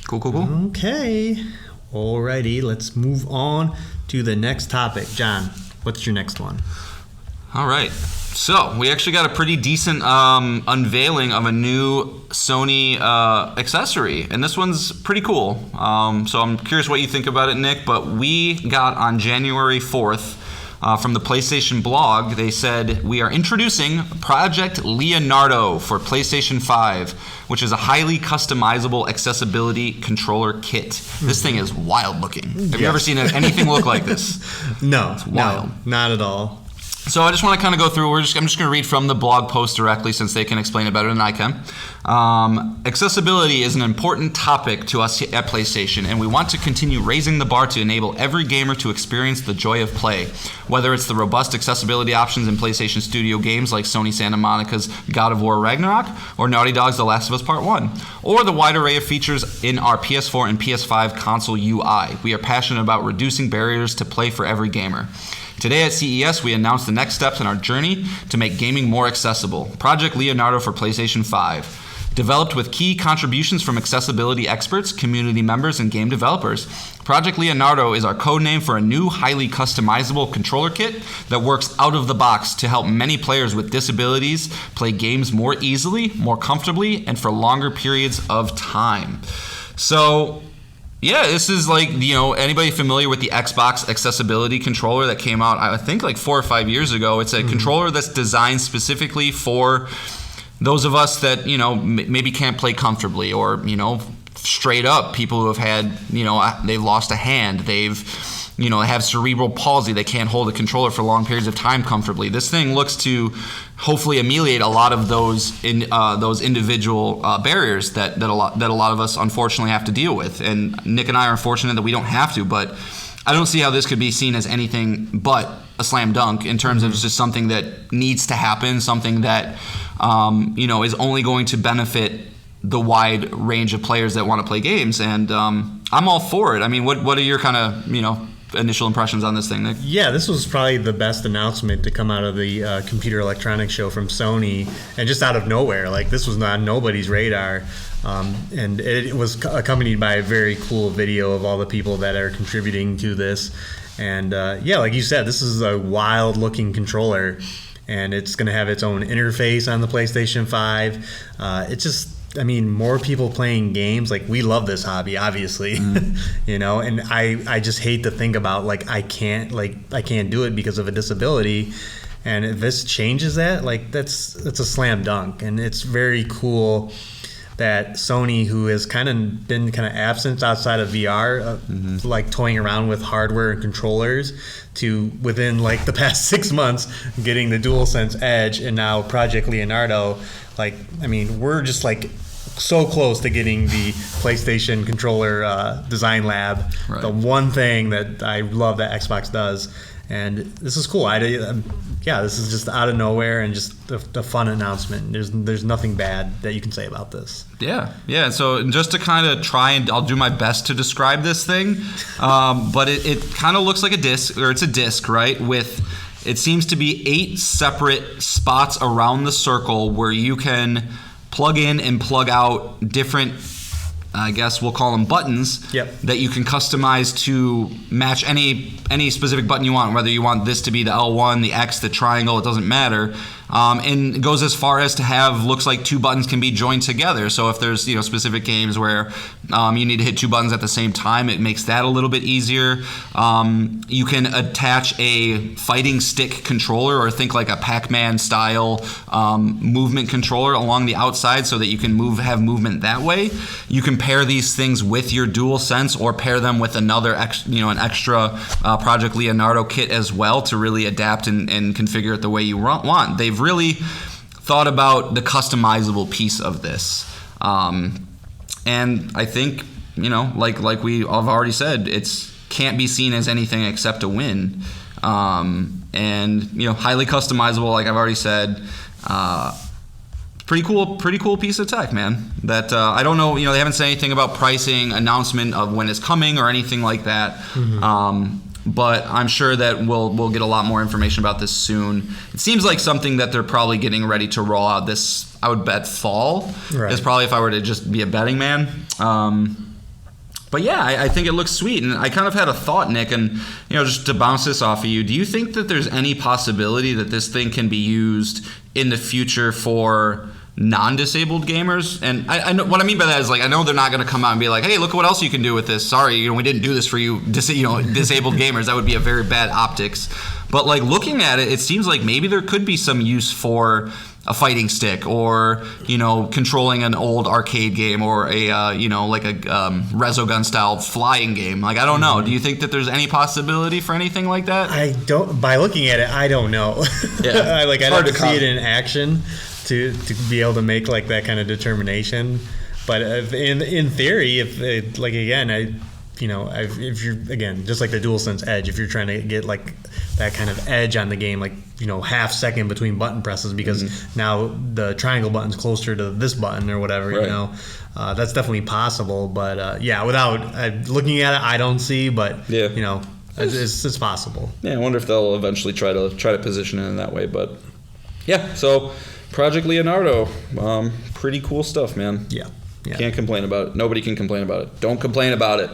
cool. Okay. Alrighty, let's move on to the next topic. John, what's your next one? All right. So we actually got a pretty decent unveiling of a new Sony accessory, and this one's pretty cool. So I'm curious what you think about it, Nick. But we got on January 4th From the PlayStation blog, they said, "We are introducing Project Leonardo for PlayStation 5, which is a highly customizable accessibility controller kit." This thing is wild looking. Have you ever seen anything look like this? No, wild. no, not at all. So I just want to kind of go through. I'm just going to read from the blog post directly, since they can explain it better than I can. Accessibility is an important topic to us at PlayStation, and we want to continue raising the bar to enable every gamer to experience the joy of play. Whether it's the robust accessibility options in PlayStation Studio games like Sony Santa Monica's God of War Ragnarok, or Naughty Dog's The Last of Us Part 1, or the wide array of features in our PS4 and PS5 console UI. We are passionate about reducing barriers to play for every gamer. Today at CES, we announced the next steps in our journey to make gaming more accessible. Project Leonardo for PlayStation 5. Developed with key contributions from accessibility experts, community members, and game developers, Project Leonardo is our code name for a new, highly customizable controller kit that works out of the box to help many players with disabilities play games more easily, more comfortably, and for longer periods of time. So, yeah, this is like, anybody familiar with the Xbox accessibility controller that came out, I think, like 4 or 5 years ago? It's a controller that's designed specifically for those of us that, maybe can't play comfortably, or, straight up people who have had, they've lost a hand, they've, have cerebral palsy, they can't hold a controller for long periods of time comfortably. This thing looks to hopefully ameliorate a lot of those individual barriers that a lot of us unfortunately have to deal with. And Nick and I are fortunate that we don't have to, but I don't see how this could be seen as anything but a slam dunk in terms of just something that needs to happen, something that is only going to benefit the wide range of players that want to play games. And I'm all for it. I mean, what are your kind of initial impressions on this thing, Nick? Yeah, this was probably the best announcement to come out of the Computer Electronics Show from Sony, and just out of nowhere. Like, this was not nobody's radar, and it was accompanied by a very cool video of all the people that are contributing to this. And yeah, like you said, this is a wild-looking controller, and it's going to have its own interface on the PlayStation 5. It's just, more people playing games. Like, we love this hobby, obviously, and I just hate to think about, like, I can't do it because of a disability. And if this changes that, like, that's a slam dunk. And it's very cool that Sony, who has been absent outside of VR, like toying around with hardware and controllers, to within like the past 6 months getting the DualSense Edge, and now Project Leonardo. Like, we're just like so close to getting the PlayStation controller design lab. Right. The one thing that I love that Xbox does. And this is cool. This is just out of nowhere, and just a fun announcement. There's nothing bad that you can say about this. Yeah. So just to kind of try, and I'll do my best to describe this thing, but it kind of looks like a disc, or it's a disc, right? With, it seems to be 8 separate spots around the circle where you can plug in and plug out different, I guess we'll call them buttons, that you can customize to match any specific button you want, whether you want this to be the L1, the X, the triangle, it doesn't matter. And it goes as far as to have, looks like 2 buttons can be joined together. So if there's specific games where you need to hit 2 buttons at the same time, it makes that a little bit easier. You can attach a fighting stick controller, or think like a Pac-Man style movement controller along the outside, so that you can have movement that way. You can pair these things with your DualSense, or pair them with another an extra Project Leonardo kit as well, to really adapt and configure it the way you want. They've really thought about the customizable piece of this, and I think like we have already said, it's can't be seen as anything except a win. And highly customizable, like I've already said. Pretty cool piece of tech, man. That I don't know, they haven't said anything about pricing, announcement of when it's coming, or anything like that. But I'm sure that we'll get a lot more information about this soon. It seems like something that they're probably getting ready to roll out this, I would bet, fall. Right. Is probably, if I were to just be a betting man. But yeah, I think it looks sweet. And I kind of had a thought, Nick, and just to bounce this off of you, do you think that there's any possibility that this thing can be used in the future for non-disabled gamers? And I know what I mean by that is, like, I know they're not going to come out and be like, hey, look at what else you can do with this. Sorry, we didn't do this for you, disabled gamers. That would be a very bad optics. But like looking at it, it seems like maybe there could be some use for a fighting stick, or controlling an old arcade game, or a like a Resogun style flying game. Like I don't know. Do you think that there's any possibility for anything like that? I don't. By looking at it, I don't know. Yeah, I'd have to see it in action to be able to make like that kind of determination. But in theory, if you're again just like the DualSense Edge, if you're trying to get like that kind of edge on the game, like half second between button presses, because now the triangle button's closer to this button or whatever, right. That's definitely possible. But without looking at it, I don't see. But it's possible. Yeah, I wonder if they'll eventually try to position it in that way. But yeah, so Project Leonardo, pretty cool stuff, man. Yeah. Can't complain about it. Nobody can complain about it. Don't complain about it.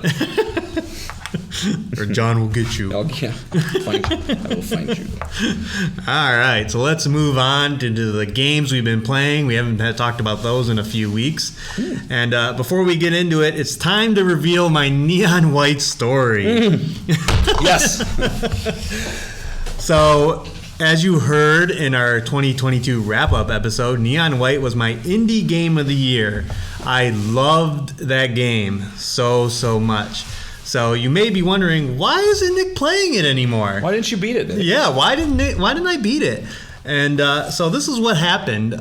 Or John will get you. Oh, yeah. I will find you. All right, so let's move on to the games we've been playing. We haven't talked about those in a few weeks. And before we get into it, it's time to reveal my Neon White story. Yes. So, as you heard in our 2022 wrap-up episode, Neon White was my indie game of the year. I loved that game so much. So you may be wondering, why isn't Nick playing it anymore? Why didn't you beat it, Nick? Yeah, why didn't I beat it? And so this is what happened.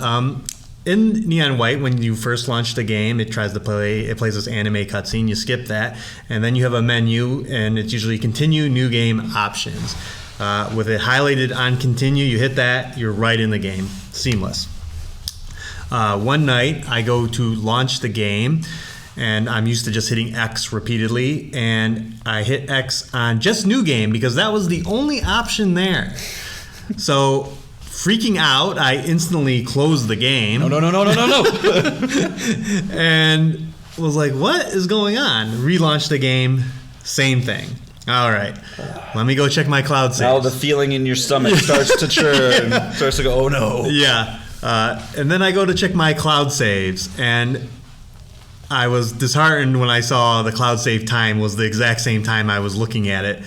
In Neon White, when you first launch the game, it plays this anime cutscene. You skip that, and then you have a menu, and it's usually continue, new game, options. With it highlighted on continue, you hit that, you're right in the game. Seamless. One night, I go to launch the game, and I'm used to just hitting X repeatedly, and I hit X on just new game because that was the only option there. So, freaking out, I instantly closed the game. No. And was like, what is going on? Relaunched the game, same thing. All right, let me go check my cloud saves. Now the feeling in your stomach starts to churn, starts to go, oh no. Yeah, and then I go to check my cloud saves, and I was disheartened when I saw the cloud save time was the exact same time I was looking at it.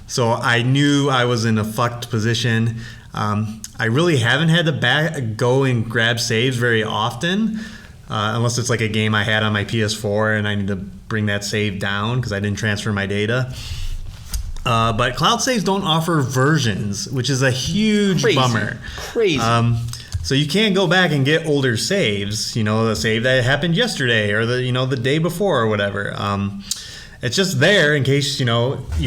So I knew I was in a fucked position. I really haven't had to go and grab saves very often, unless it's like a game I had on my PS4 and I need to bring that save down because I didn't transfer my data. But cloud saves don't offer versions, which is a huge bummer. Crazy. So you can't go back and get older saves, the save that happened yesterday or the day before or whatever. It's just there in case, you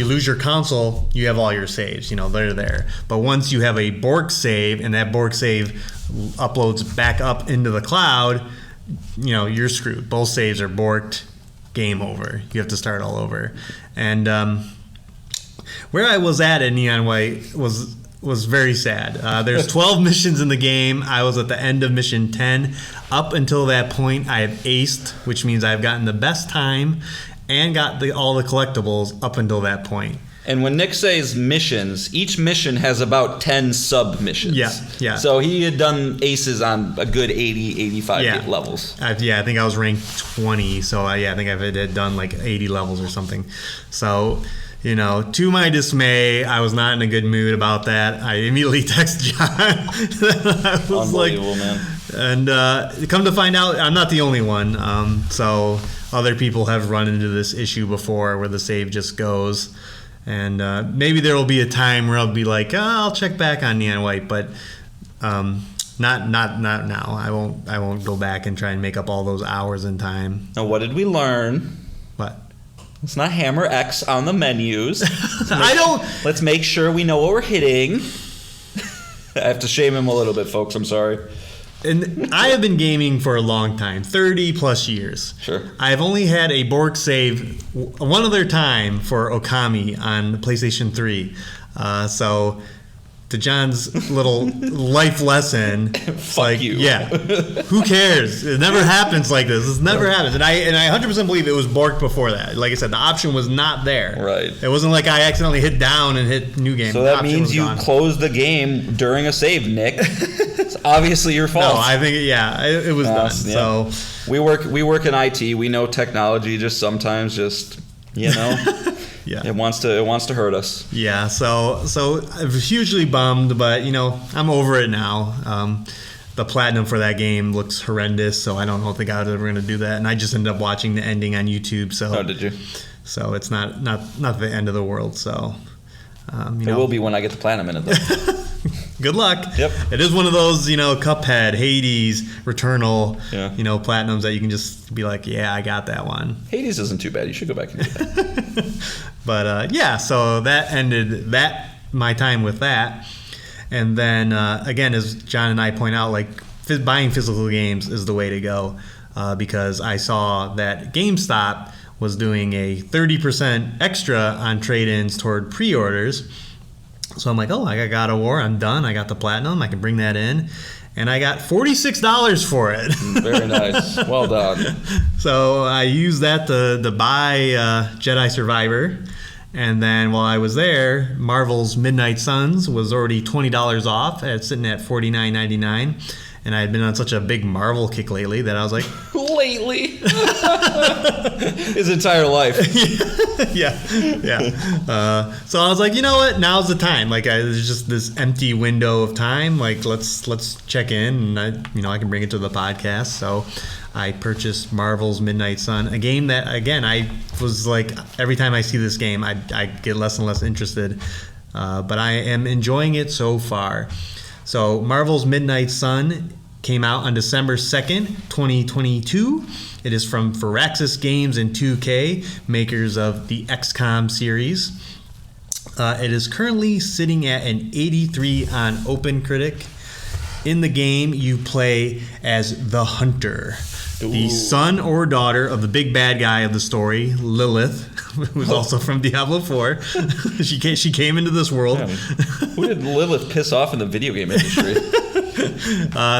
lose your console, you have all your saves, they're there. But once you have a Bork save and that Bork save uploads back up into the cloud, you're screwed. Both saves are borked, game over. You have to start all over. And where I was at in Neon White was very sad. There's 12 missions in the game. I was at the end of mission 10. Up until that point, I have aced, which means I've gotten the best time and got all the collectibles up until that point. And when Nick says missions, each mission has about 10 sub-missions. Yeah. So he had done aces on a good 80, 85 levels. I think I was ranked 20, so I think I had done like 80 levels or something. So, to my dismay, I was not in a good mood about that. I immediately texted John. I was Unbelievable, man. And come to find out, I'm not the only one. So other people have run into this issue before where the save just goes. And maybe there will be a time where I'll be like, I'll check back on Neon White, but not now. I won't go back and try and make up all those hours in time. Now, what did we learn? What? Let's not hammer X on the menus. Let's make sure we know what we're hitting. I have to shame him a little bit, folks. I'm sorry. And I have been gaming for a long time, 30 plus years. Sure. I've only had a Bork save one other time for Okami on PlayStation 3. So to John's little life lesson, Fuck you. Yeah, who cares? It never happens like this. This never happens. And I 100% believe it was borked before that. Like I said, the option was not there. Right. It wasn't like I accidentally hit down and hit new game. So that means you closed the game during a save, Nick. It's obviously your fault. No, I think it was done. Yeah. So we work in IT. We know technology just sometimes Yeah. It wants to hurt us. Yeah, so I was hugely bummed, but I'm over it now. The platinum for that game looks horrendous, so I don't know if the guy's ever going to do that. And I just ended up watching the ending on YouTube. So Oh, did you? So it's not the end of the world. So It will be when I get the platinum in it, though. Good luck. Yep. It is one of those, Cuphead, Hades, Returnal, Yeah. Platinums that you can just be like, yeah, I got that one. Hades isn't too bad. You should go back and do that. But yeah, so that ended my time with that. And then again, as John and I point out, like buying physical games is the way to go because I saw that GameStop was doing a 30% extra on trade-ins toward pre-orders. So I'm like, oh, I got God of War. I'm done. I got the platinum. I can bring that in. And I got $46 for it. Very nice. Well done. So I used that to buy Jedi Survivor. And then while I was there, Marvel's Midnight Suns was already $20 off. It's sitting at $49.99. And I had been on such a big Marvel kick lately that I was like... Lately? His entire life. yeah. So I was like, you know what? Now's the time. Like, there's just this empty window of time. Like, let's check in, and I can bring it to the podcast. So I purchased Marvel's Midnight Sun, a game that, again, I was like, every time I see this game, I get less and less interested. But I am enjoying it so far. So Marvel's Midnight Sun came out on December 2nd, 2022. It is from Firaxis Games and 2K, makers of the XCOM series. It is currently sitting at an 83 on OpenCritic. In the game, you play as the Hunter, the son or daughter of the big bad guy of the story, Lilith, who's also from Diablo 4. She came into this world. Man, who did Lilith piss off in the video game industry?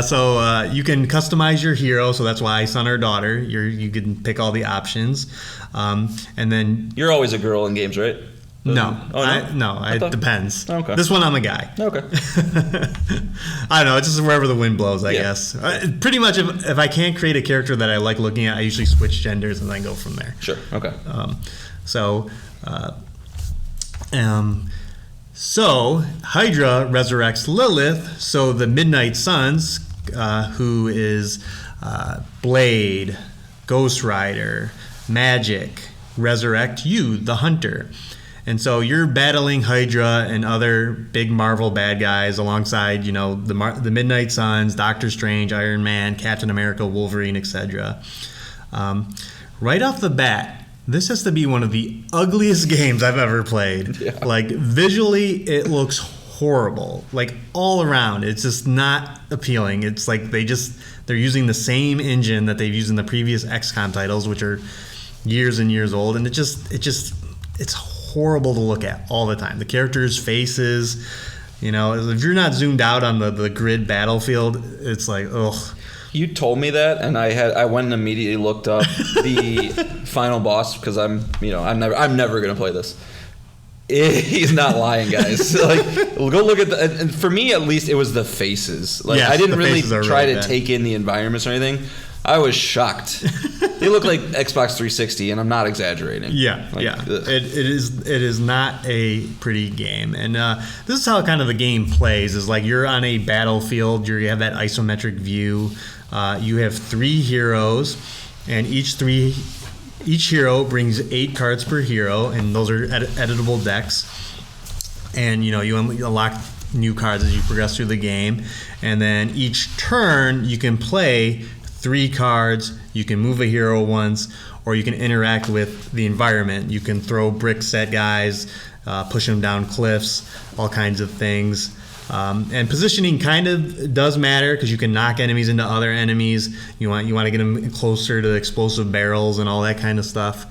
So you can customize your hero, so that's why son or daughter. You can pick all the options, and then You're always a girl in games, right? no, Oh, no? it depends. Okay. This one I'm a guy. Okay. I don't know. It's just wherever the wind blows, I Yeah. guess. Pretty much, if I can't create a character that I like looking at, I usually switch genders and then go from there. Sure. Okay. So Hydra resurrects Lilith. So the Midnight Suns, who is Blade, Ghost Rider, Magic, resurrect you, the Hunter. And so you're battling Hydra and other big Marvel bad guys alongside, the Midnight Suns, Doctor Strange, Iron Man, Captain America, Wolverine, etc. Right off the bat, this has to be one of the ugliest games I've ever played. Yeah. Like, visually, it looks horrible. Like, all around, it's just not appealing. It's like they're using the same engine that they've used in the previous XCOM titles, which are years and years old, and it's horrible to look at all the time. The characters' faces, if you're not zoomed out on the grid battlefield, it's like, ugh. You told me that, and I went and immediately looked up the final boss because I'm never gonna play this. He's not lying, guys. Like, go look at and for me at least, it was the faces. Like, Yes, I didn't the really faces are try really to bad. take in the environments or anything. I was shocked. They look like Xbox 360, and I'm not exaggerating. Yeah, Like, yeah. ugh. It is not a pretty game, and this is how kind of the game plays. Is like you're on a battlefield. You have that isometric view. You have 3 heroes, and each hero brings 8 cards per hero, and those are editable decks. And you unlock new cards as you progress through the game, and then each turn you can play 3 cards. You can move a hero once, or you can interact with the environment. You can throw bricks at guys, push them down cliffs, all kinds of things. And positioning kind of does matter because you can knock enemies into other enemies. You want to get them closer to the explosive barrels and all that kind of stuff.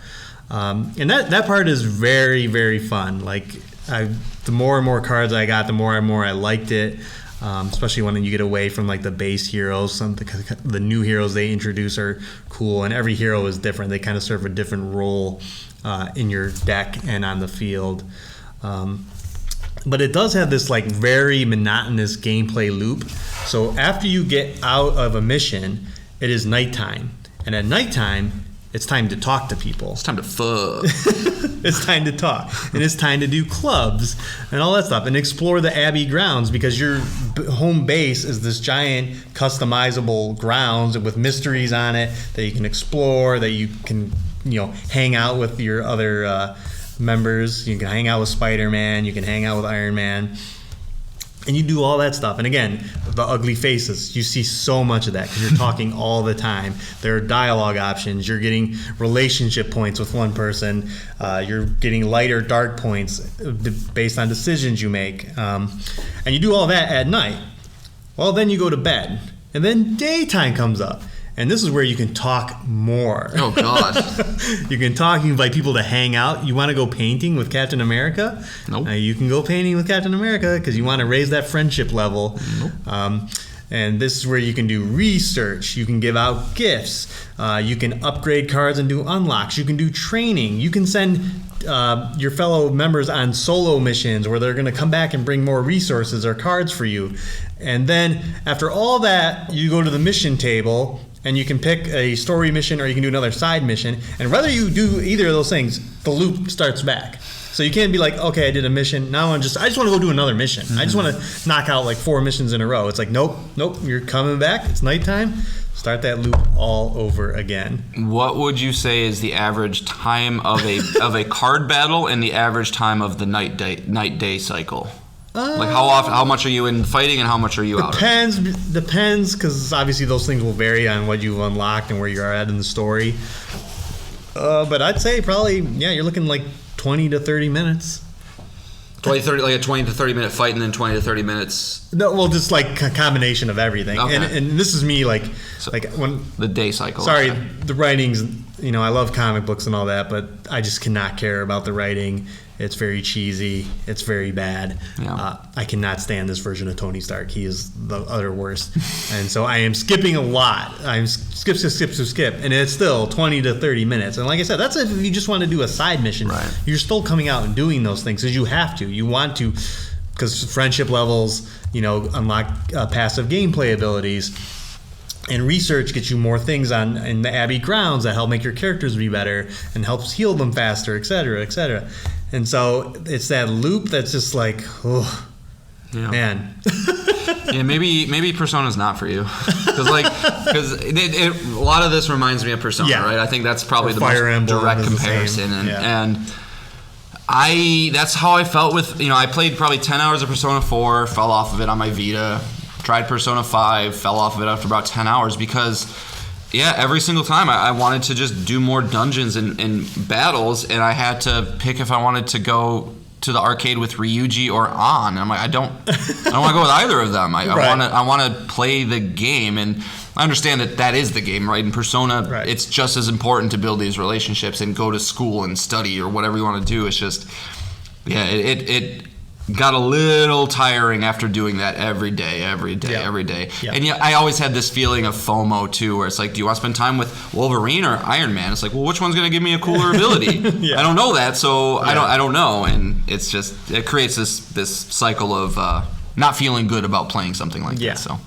And that part is very, very fun. Like, the more and more cards I got, the more and more I liked it. Especially when you get away from like the base heroes. The new heroes they introduce are cool, and every hero is different. They kind of serve a different role in your deck and on the field. But it does have this like very monotonous gameplay loop. So after you get out of a mission, it is nighttime, and at nighttime it's time to talk to people. It's time to fuck. It's time to talk, and it's time to do clubs and all that stuff, and explore the Abbey grounds, because your home base is this giant customizable grounds with mysteries on it that you can explore, that you can hang out with your other members. You can hang out with Spider-Man, you can hang out with Iron Man, and you do all that stuff. And again, the ugly faces, you see so much of that because you're talking all the time. There are dialogue options. You're getting relationship points with one person. You're getting light or dark points based on decisions you make. And you do all that at night. Well, then you go to bed. And then daytime comes up. And this is where you can talk more. Oh, God. You can talk, you invite people to hang out. You want to go painting with Captain America? Nope. You can go painting with Captain America because you want to raise that friendship level. Nope. And this is where you can do research. You can give out gifts. You can upgrade cards and do unlocks. You can do training. You can send your fellow members on solo missions where they're going to come back and bring more resources or cards for you. And then after all that, you go to the mission table, and you can pick a story mission or you can do another side mission. And whether you do either of those things, the loop starts back. So you can't be like, okay, I did a mission. Now I just want to go do another mission. I just want to knock out like 4 missions in a row. It's like, nope, you're coming back. It's nighttime. Start that loop all over again. What would you say is the average time of a card battle and the average time of the night day cycle? Like how much are you in fighting and how much are you out? Depends, because obviously those things will vary on what you've unlocked and where you're at in the story. But I'd say probably, you're looking like 20 to 30 minutes. 20 to 30 minute fight and then 20 to 30 minutes. No, well, just like a combination of everything. Okay. And this is me like when the day cycle. Sorry, okay. The writings. I love comic books and all that, but I just cannot care about the writing. It's very cheesy. It's very bad. Yeah. I cannot stand this version of Tony Stark. He is the utter worst. And so I am skipping a lot. I'm skip. And it's still 20 to 30 minutes. And like I said, that's if you just want to do a side mission. Right. You're still coming out and doing those things because you have to. You want to, because friendship levels, unlock passive gameplay abilities. And research gets you more things in the Abbey grounds that help make your characters be better and helps heal them faster, et cetera, et cetera. And so it's that loop that's just like, oh, man. Yeah, maybe Persona's not for you, because a lot of this reminds me of Persona, right? I think that's probably the most direct comparison, and that's how I felt with I played probably 10 hours of Persona 4, fell off of it on my Vita. Tried Persona 5, fell off of it after about 10 hours because, every single time I wanted to just do more dungeons and battles, and I had to pick if I wanted to go to the arcade with Ryuji or An. And I'm like, I don't want to go with either of them. I want to play the game, and I understand that is the game, right? In Persona, it's just as important to build these relationships and go to school and study or whatever you want to do. It's just, it got a little tiring after doing that every day. Yeah. And I always had this feeling of FOMO too, where it's like, do you want to spend time with Wolverine or Iron Man? It's like, well, which one's going to give me a cooler ability? I don't know that, so I don't know. And it's just, it creates this cycle of not feeling good about playing something like that. So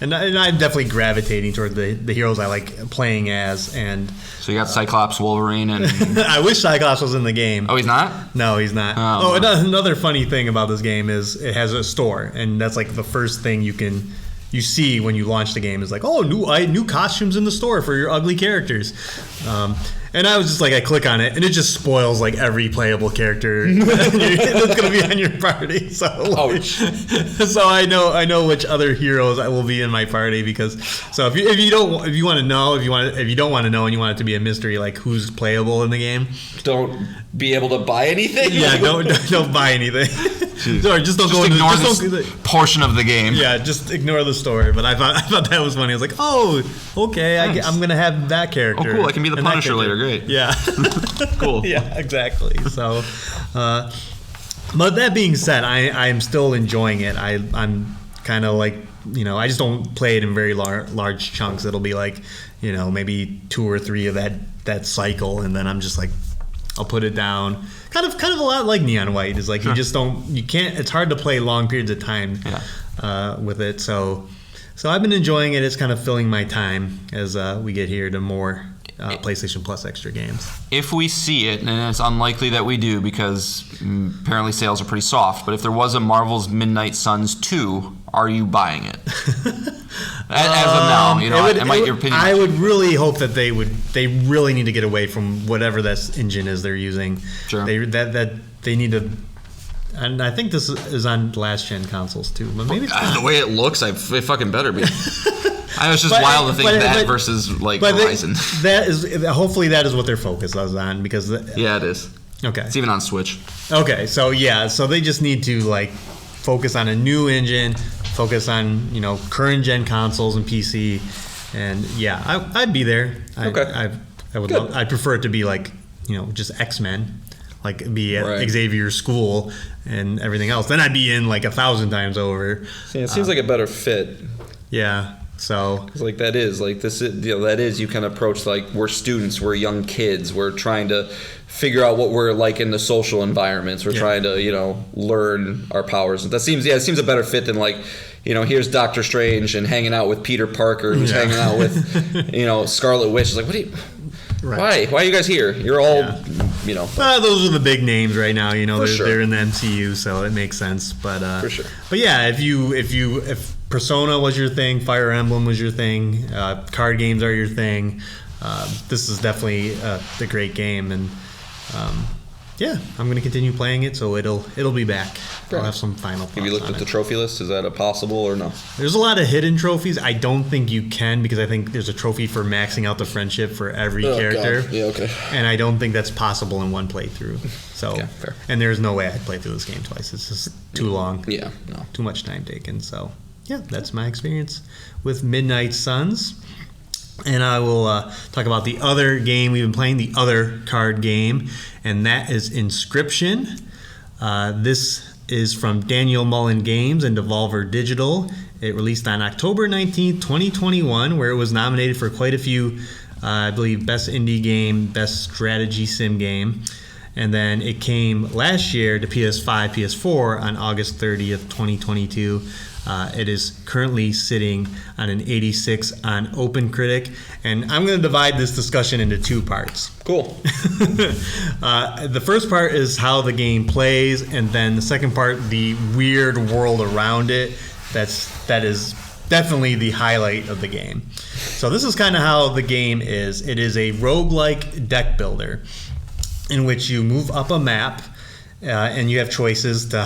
and I'm definitely gravitating toward the heroes I like playing as. And so you got Cyclops, Wolverine, and I wish Cyclops was in the game. Oh, he's not? No, he's not. Oh, another funny thing about this game is it has a store, and that's like the first thing you see when you launch the game is like, oh, new costumes in the store for your ugly characters. And I was just like, I click on it, and it just spoils like every playable character that's gonna be on your party. So, so I know which other heroes I will be in my party because. So if you don't want to know, if you don't want to know, and you want it to be a mystery, like who's playable in the game, don't be able to buy anything. Yeah, don't buy anything. Sorry, just don't go ignore this portion of the game. Yeah, just ignore the story. But I thought that was funny. I was like, oh, okay, nice. I'm gonna have that character. Oh, cool! I can be the Punisher later. Great. Yeah. Cool. Yeah, exactly. So, but that being said, I'm still enjoying it. I'm kind of like, I just don't play it in very large chunks. It'll be like, maybe 2 or 3 of that cycle, and then I'm just like, I'll put it down. Kind of a lot like Neon White is like, sure. You can't. It's hard to play long periods of time with it. So I've been enjoying it. It's kind of filling my time as we get here to more. PlayStation Plus extra games. If we see it, and it's unlikely that we do because apparently sales are pretty soft, but if there was a Marvel's Midnight Suns 2, are you buying it? As of now, your opinion? I would really hope that they really need to get away from whatever this engine is they're using. Sure. They need to. And I think this is on last gen consoles too, but maybe it's not. The way it looks, it fucking better be. I was just wild to think that versus Horizon. That is hopefully that is what their focus is on because yeah, it is. Okay, it's even on Switch. Okay, so they just need to focus on a new engine, focus on current gen consoles and PC, and I'd be there. Okay, I would love. I'd prefer it to be just X-Men. Be at Xavier's school and everything else. Then I'd be in 1,000 times over. See, it seems like a better fit. Yeah. So that is you can approach we're students, we're young kids, we're trying to figure out what we're like in the social environments. We're trying to learn our powers. That seems it seems a better fit than here's Doctor Strange and hanging out with Peter Parker who's hanging out with Scarlet Witch. It's like, what do you? Right. Why are you guys here? You're all, those are the big names right now. They're in the MCU, so it makes sense. But for sure. But yeah, if Persona was your thing, Fire Emblem was your thing, card games are your thing, this is definitely a great game, and I'm going to continue playing it, so it'll be back. I'll have some final thoughts. Have you looked at the trophy list? Is that a possible or no? There's a lot of hidden trophies. I don't think you can because I think there's a trophy for maxing out the friendship for every character. God. Yeah, okay. And I don't think that's possible in one playthrough. So, fair. And there's no way I'd play through this game twice. It's just too long. Yeah, no. Too much time taken. So, that's my experience with Midnight Suns. And I will talk about the other game we've been playing, the other card game, and that is Inscryption. This is from Daniel Mullen Games and Devolver Digital. It released on October 19th, 2021, where it was nominated for quite a few, I believe, Best Indie Game, Best Strategy Sim Game. And then it came last year to PS5, PS4 on August 30th, 2022. It is currently sitting on an 86 on OpenCritic, and I'm going to divide this discussion into two parts. Cool. The first part is how the game plays, and then the second part, the weird world around it. That is definitely the highlight of the game. So this is kind of how the game is. It is a roguelike deck builder in which you move up a map. And you have choices to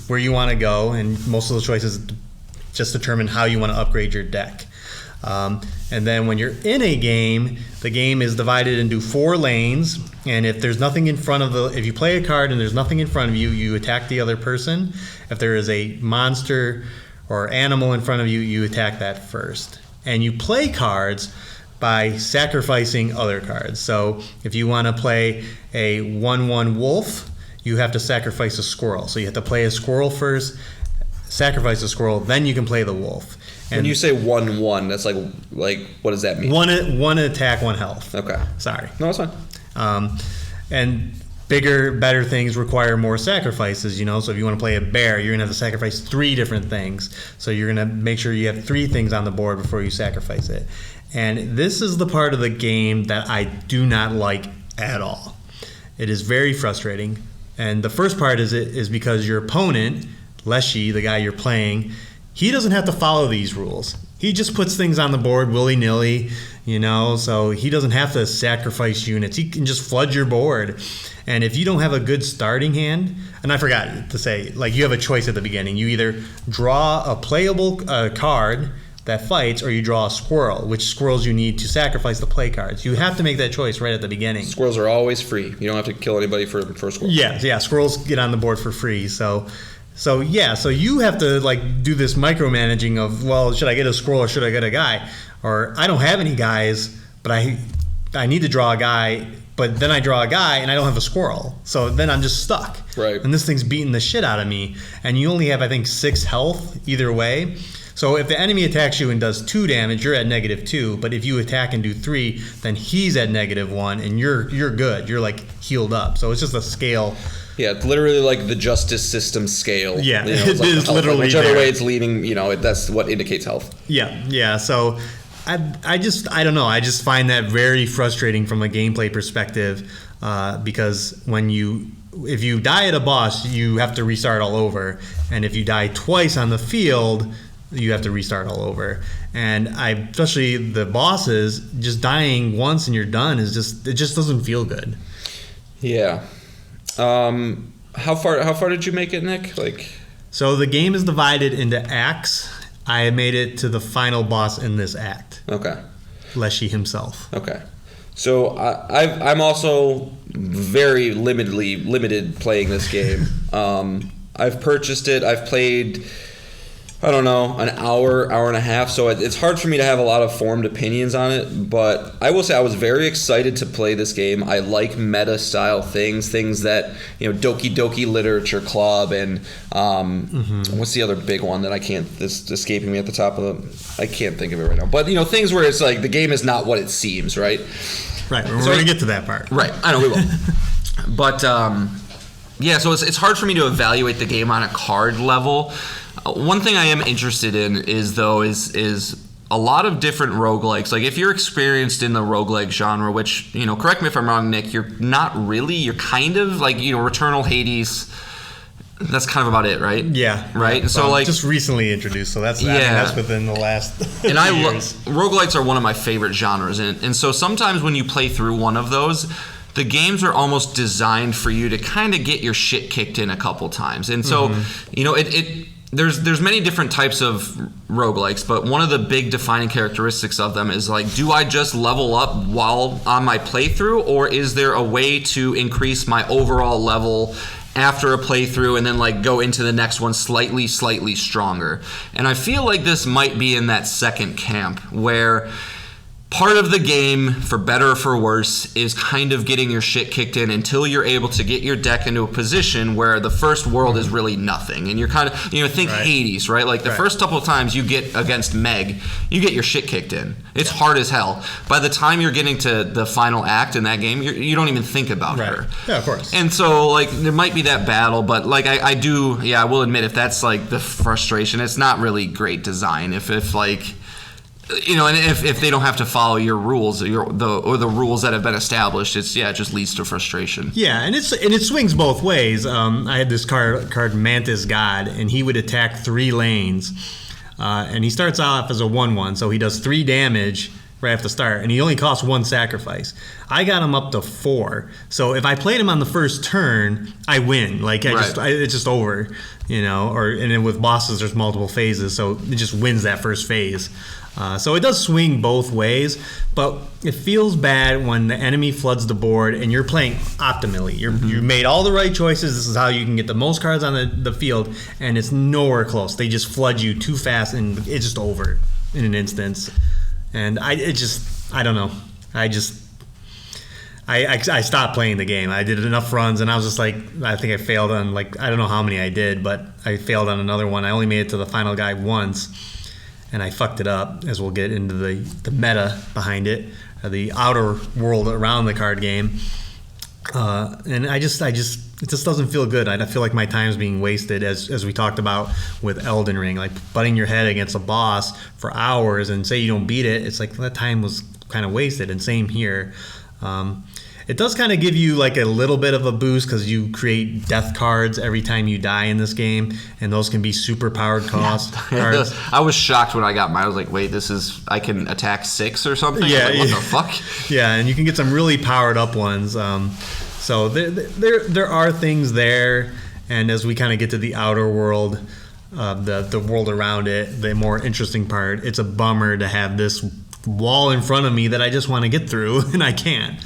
where you want to go, and most of the choices just determine how you want to upgrade your deck. And then when you're in a game, the game is divided into 4 lanes, and if there's nothing in front of if you play a card and there's nothing in front of you, you attack the other person. If there is a monster or animal in front of you, you attack that first. And you play cards by sacrificing other cards. So if you want to play a 1/1 wolf, you have to sacrifice a squirrel. So you have to play a squirrel first, sacrifice a squirrel, then you can play the wolf. And when you say 1/1, that's like what does that mean? One attack, 1 health. Okay. Sorry. No, that's fine. And bigger, better things require more sacrifices, So if you want to play a bear, you're going to have to sacrifice 3 different things. So you're going to make sure you have 3 things on the board before you sacrifice it. And this is the part of the game that I do not like at all. It is very frustrating. And the first part is because your opponent, Leshy, the guy you're playing, he doesn't have to follow these rules. He just puts things on the board willy-nilly, so he doesn't have to sacrifice units. He can just flood your board. And if you don't have a good starting hand, and I forgot to say, you have a choice at the beginning. You either draw a playable card that fights, or you draw a squirrel, which squirrels you need to sacrifice the play cards. You have to make that choice right at the beginning. Squirrels are always free. You don't have to kill anybody for a squirrel. Yeah, squirrels get on the board for free. So you have to do this micromanaging of, well, should I get a squirrel or should I get a guy? Or I don't have any guys, but I need to draw a guy, but then I draw a guy and I don't have a squirrel. So then I'm just stuck. Right. And this thing's beating the shit out of me. And you only have, I think, 6 health either way. So if the enemy attacks you and does 2 damage, you're at -2. But if you attack and do 3, then he's at -1, and you're good. You're healed up. So it's just a scale. Yeah, it's literally like the justice system scale. Yeah, it is literally whichever there. way it's leading. That's what indicates health. Yeah. So I don't know. I just find that very frustrating from a gameplay perspective because if you die at a boss, you have to restart all over, and if you die twice on the field, you have to restart all over. And especially the bosses, just dying once and you're done it just doesn't feel good. Yeah. How far did you make it, Nick? So the game is divided into acts. I made it to the final boss in this act. Okay. Leshy himself. Okay. So I'm also very limited playing this game. I've purchased it. I've played, I don't know, an hour and a half. So it's hard for me to have a lot of formed opinions on it. But I will say I was very excited to play this game. I like meta style things that, Doki Doki Literature Club and what's the other big one that it's escaping me at the top of I can't think of it right now. But things where it's like the game is not what it seems, right? Right. We're going to get to that part. Right. I know we will. But yeah, so it's hard for me to evaluate the game on a card level. One thing I am interested in is a lot of different roguelikes. Like if you're experienced in the roguelike genre, which, correct me if I'm wrong, Nick, you're not really. You're kind of like, Returnal, Hades. That's kind of about it, right? Yeah. Right? Yeah. So just recently introduced, so that's within the last and years. Roguelikes are one of my favorite genres. And so sometimes when you play through one of those, the games are almost designed for you to kind of get your shit kicked in a couple times. And so, there's many different types of roguelikes, but one of the big defining characteristics of them is like, do I just level up while on my playthrough, or is there a way to increase my overall level after a playthrough and then go into the next one slightly stronger? And I feel like this might be in that second camp where part of the game, for better or for worse, is kind of getting your shit kicked in until you're able to get your deck into a position where the first world is really nothing. And you're kind of, think right. Hades, right? Like the first couple of times you get against Meg, you get your shit kicked in. It's hard as hell. By the time you're getting to the final act in that game, you don't even think about her. Yeah, of course. And so, there might be that battle, but, I will admit, if that's, the frustration, it's not really great design. If and if they don't have to follow your rules or the rules that have been established, it just leads to frustration. Yeah, and it swings both ways. I had this card Mantis God, and he would attack 3 lanes, and he starts off as a 1/1, so he does 3 damage right off the start, and he only costs 1 sacrifice. I got him up to 4, so if I played him on the first turn, I win. It's just over, and then with bosses, there's multiple phases, so it just wins that first phase. So it does swing both ways, but it feels bad when the enemy floods the board and you're playing optimally. You made all the right choices. This is how you can get the most cards on the field, and it's nowhere close. They just flood you too fast, and it's just over in an instance. And I don't know. I stopped playing the game. I did enough runs, and I was just I think I failed on I don't know how many I did, but I failed on another one. I only made it to the final guy once. And I fucked it up, as we'll get into the meta behind it, the outer world around the card game. And it just doesn't feel good. I feel like my time's being wasted, as we talked about with Elden Ring, butting your head against a boss for hours and say you don't beat it. It's that time was kind of wasted, and same here. It does kind of give you a little bit of a boost because you create death cards every time you die in this game, and those can be super powered cards. I was shocked when I got mine. I was like, wait, I can attack 6 or something? Yeah. What the fuck? Yeah, and you can get some really powered up ones. So there are things there, and as we kind of get to the outer world, the world around it, the more interesting part, it's a bummer to have this wall in front of me that I just want to get through, and I can't.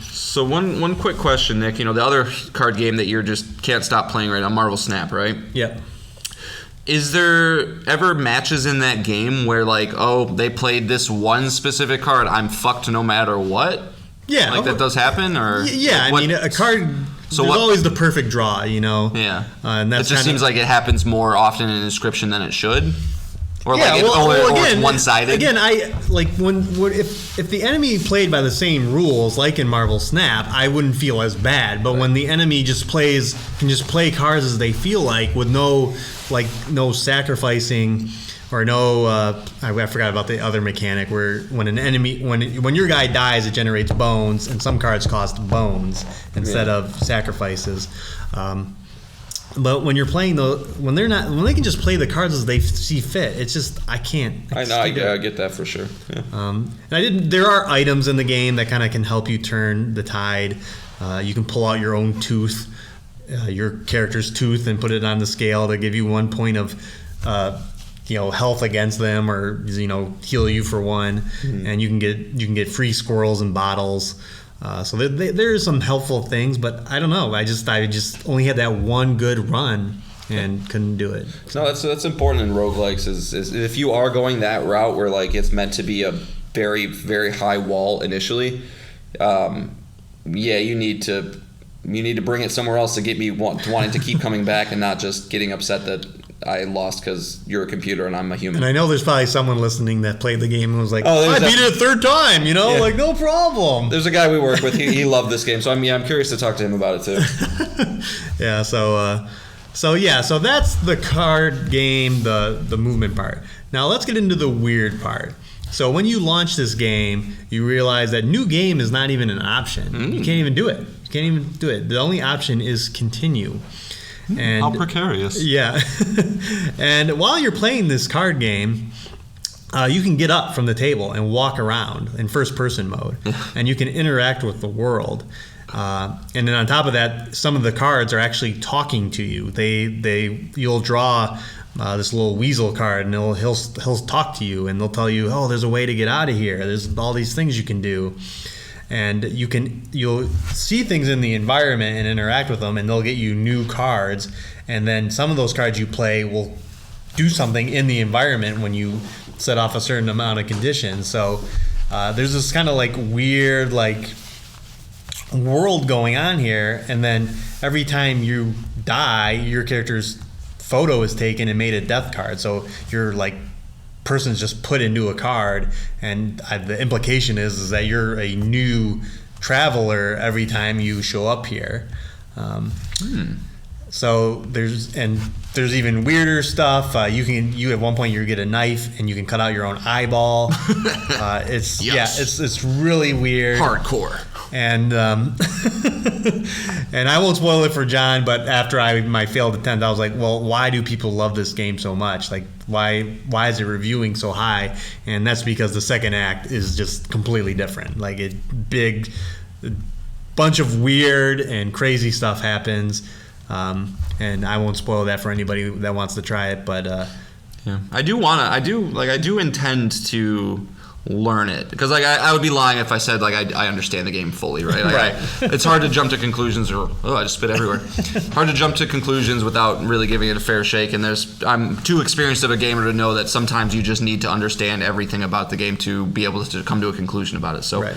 So one quick question, Nick. The other card game that you just can't stop playing right now, Marvel Snap, right? Yep. Is there ever matches in that game where they played this one specific card, I'm fucked no matter what? Yeah. That does happen, or yeah. A card. So there's always the perfect draw, Yeah. And that just seems like it happens more often in Inscryption than it should. Or again, it's one-sided. Again, if the enemy played by the same rules, like in Marvel Snap, I wouldn't feel as bad. But when the enemy can just play cards as they feel like, with no sacrificing or no. I forgot about the other mechanic where when an enemy, when your guy dies, it generates bones, and some cards cost bones instead of sacrifices. But when you're playing when they can just play the cards as they see fit, it's just I can't. I know, I get that for sure. Yeah. There are items in the game that kind of can help you turn the tide. You can pull out your own tooth, your character's tooth, and put it on the scale to give you 1 point of, health against them, or heal you for one. And you can get free squirrels and bottles. So there's some helpful things, but I don't know. I just only had that one good run and couldn't do it. No, that's important in roguelikes is if you are going that route where like it's meant to be a very, very high wall initially, you need to bring it somewhere else to get me wanting to keep coming back and not just getting upset that I lost because you're a computer and I'm a human. And I know there's probably someone listening that played the game and was like, I beat it a third time, like no problem. There's a guy we work with, he loved this game, so I'm curious to talk to him about it too. Yeah, so that's the card game, the movement part. Now let's get into the weird part. So when you launch this game, you realize that new game is not even an option. You can't even do it. The only option is continue. And how precarious. Yeah. And while you're playing this card game, you can get up from the table and walk around in first person mode, and you can interact with the world. And then on top of that, some of the cards are actually talking to you. You'll draw this little weasel card, and he'll talk to you, and they'll tell you, oh, there's a way to get out of here. There's all these things you can do. And you'll see things in the environment and interact with them, and they'll get you new cards. And then some of those cards you play will do something in the environment when you set off a certain amount of conditions. So there's this kind of like weird like world going on here. And then every time you die, your character's photo is taken and made a death card. So you're like person's just put into a card, and the implication is that you're a new traveler every time you show up here. So there's even weirder stuff. You at one point you get a knife and you can cut out your own eyeball. It's really weird, hardcore. And and I won't spoil it for John, but after my failed attempt, I was like, well, why do people love this game so much? Like, why is it reviewing so high? And that's because the second act is just completely different. Like, big bunch of weird and crazy stuff happens. And I won't spoil that for anybody that wants to try it, but yeah, I do intend to learn it, because like I would be lying if I said like I understand the game fully, right? Like, right. It's hard to jump to conclusions, or I just spit everywhere. Hard to jump to conclusions without really giving it a fair shake. And I'm too experienced of a gamer to know that sometimes you just need to understand everything about the game to be able to come to a conclusion about it. So right.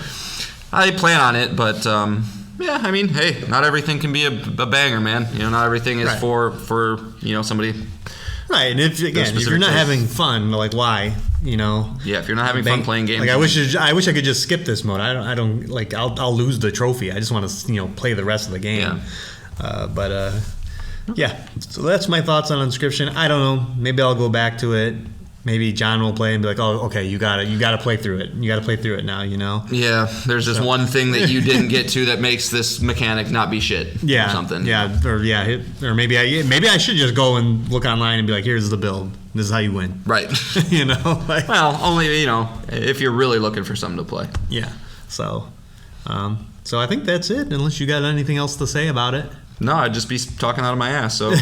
I plan on it, but yeah, I mean, hey, not everything can be a banger, man. Not everything is right. for somebody. Right, and if you're not having fun, like why? Yeah, if you're not having fun playing games, like I wish I could just skip this mode. I don't like I'll lose the trophy. I just want to play the rest of the game. Yeah. Yeah. So that's my thoughts on Inscryption. I don't know. Maybe I'll go back to it. Maybe John will play and be like, "Oh, okay, you got to play through it. You got to play through it now." Yeah. There's this one thing that you didn't get to that makes this mechanic not be shit. Yeah. Or something. Yeah. Or maybe I should just go and look online and be like, "Here's the build. This is how you win." Right. Like, well, only if you're really looking for something to play. Yeah. So I think that's it. Unless you got anything else to say about it. No, I'd just be talking out of my ass. So.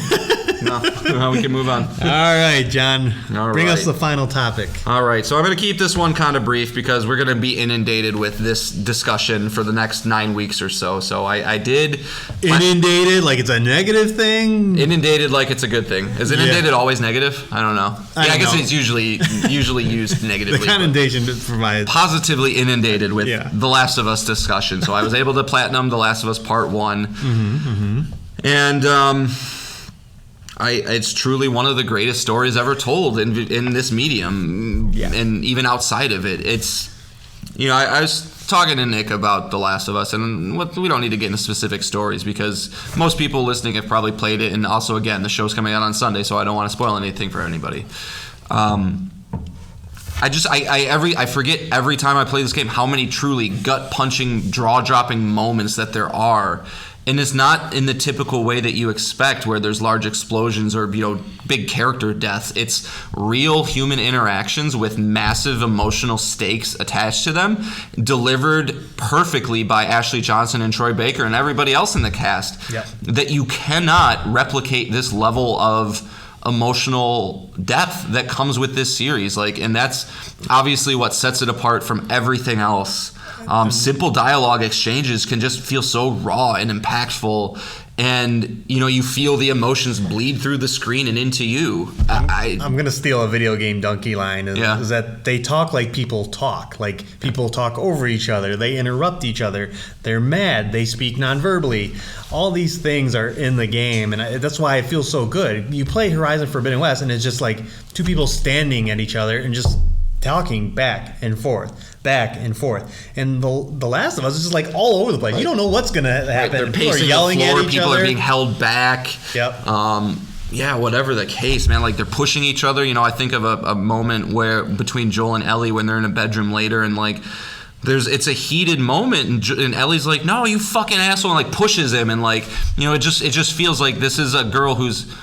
No, we can move on. All right, John. Bring us the final topic. All right, so I'm going to keep this one kind of brief because we're going to be inundated with this discussion for the next 9 weeks or so. So I did... Inundated like it's a negative thing? Inundated like it's a good thing. Is inundated always negative? I don't know. I guess it's usually used negatively. The connotation provides... Positively inundated with The Last of Us discussion. So I was able to platinum The Last of Us Part 1. And... it's truly one of the greatest stories ever told in this medium, and even outside of it. It's, I was talking to Nick about The Last of Us, and we don't need to get into specific stories because most people listening have probably played it, and also, again, the show's coming out on Sunday, so I don't want to spoil anything for anybody. I forget every time I play this game how many truly gut-punching, jaw-dropping moments that there are. And it's not in the typical way that you expect, where there's large explosions or, you know, big character deaths. It's real human interactions with massive emotional stakes attached to them, delivered perfectly by Ashley Johnson and Troy Baker and everybody else in the cast. Yep. That you cannot replicate this level of emotional depth that comes with this series. Like, and that's obviously what sets it apart from everything else. Simple dialogue exchanges can just feel so raw and impactful, and you know, you feel the emotions bleed through the screen and into you. I'm gonna steal a video game donkey line. Is that they talk like people talk over each other. They interrupt each other. They're mad. They speak non-verbally. All these things are in the game, and that's why it feels so good. You play Horizon Forbidden West, and it's just like two people standing at each other and just talking back and forth. And the Last of Us is just like all over the place. You don't know what's gonna happen. Right, they're people are pacing yelling the floor, at each people other. are being held back. Yep. Yeah, whatever the case, man. Like, they're pushing each other. You know, I think of a moment where between Joel and Ellie when they're in a bedroom later, and like it's a heated moment, and Ellie's like, "No, you fucking asshole," and like pushes him, and like, you know, it just feels like this is a girl who's,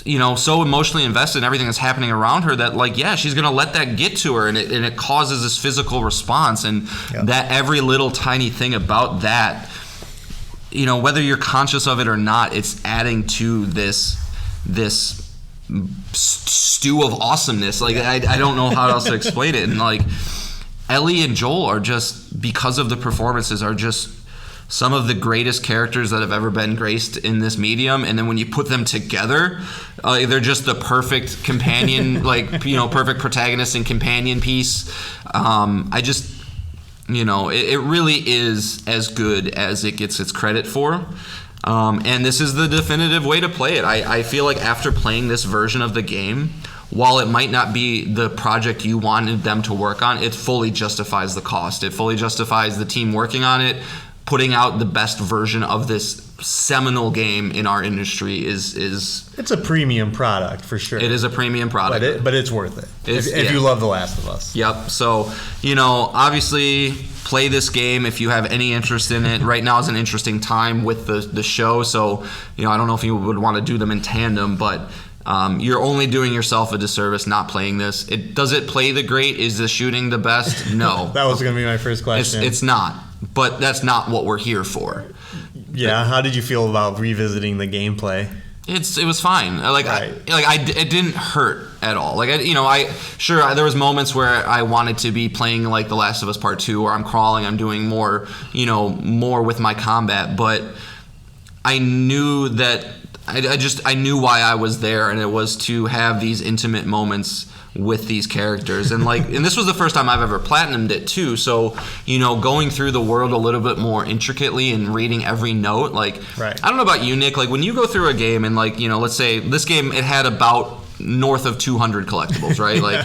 you know, so emotionally invested in everything that's happening around her that, like, yeah, she's gonna let that get to her, and it causes this physical response, and that every little tiny thing about that, you know, whether you're conscious of it or not, it's adding to this stew of awesomeness. Like, I don't know how else to explain it. And like, Ellie and Joel are just, because of the performances, are just some of the greatest characters that have ever been graced in this medium. And then when you put them together, they're just the perfect companion, like, you know, perfect protagonist and companion piece. I just, you know, it really is as good as it gets its credit for. And this is the definitive way to play it. I feel like after playing this version of the game, while it might not be the project you wanted them to work on, it fully justifies the cost. It fully justifies the team working on it. Putting out the best version of this seminal game in our industry is it's a premium product for sure. It is a premium product, but it's worth it if you love The Last of Us. Yep. So, you know, obviously play this game if you have any interest in it. Right now is an interesting time with the show, so, you know, I don't know if you would want to do them in tandem, but you're only doing yourself a disservice not playing this. Does it play the great? Is the shooting the best? No. That was going to be my first question. It's not. But that's not what we're here for. Yeah, how did you feel about revisiting the gameplay? It was fine. Like, right. It didn't hurt at all. Like, there was moments where I wanted to be playing like The Last of Us Part 2, where I'm crawling, I'm doing more with my combat. But I knew that I knew why I was there, and it was to have these intimate moments with these characters. And and this was the first time I've ever platinumed it too, so, you know, going through the world a little bit more intricately and reading every note, like, right. I don't know about you, Nick, like, when you go through a game and, like, you know, let's say this game, it had about north of 200 collectibles, right? Like,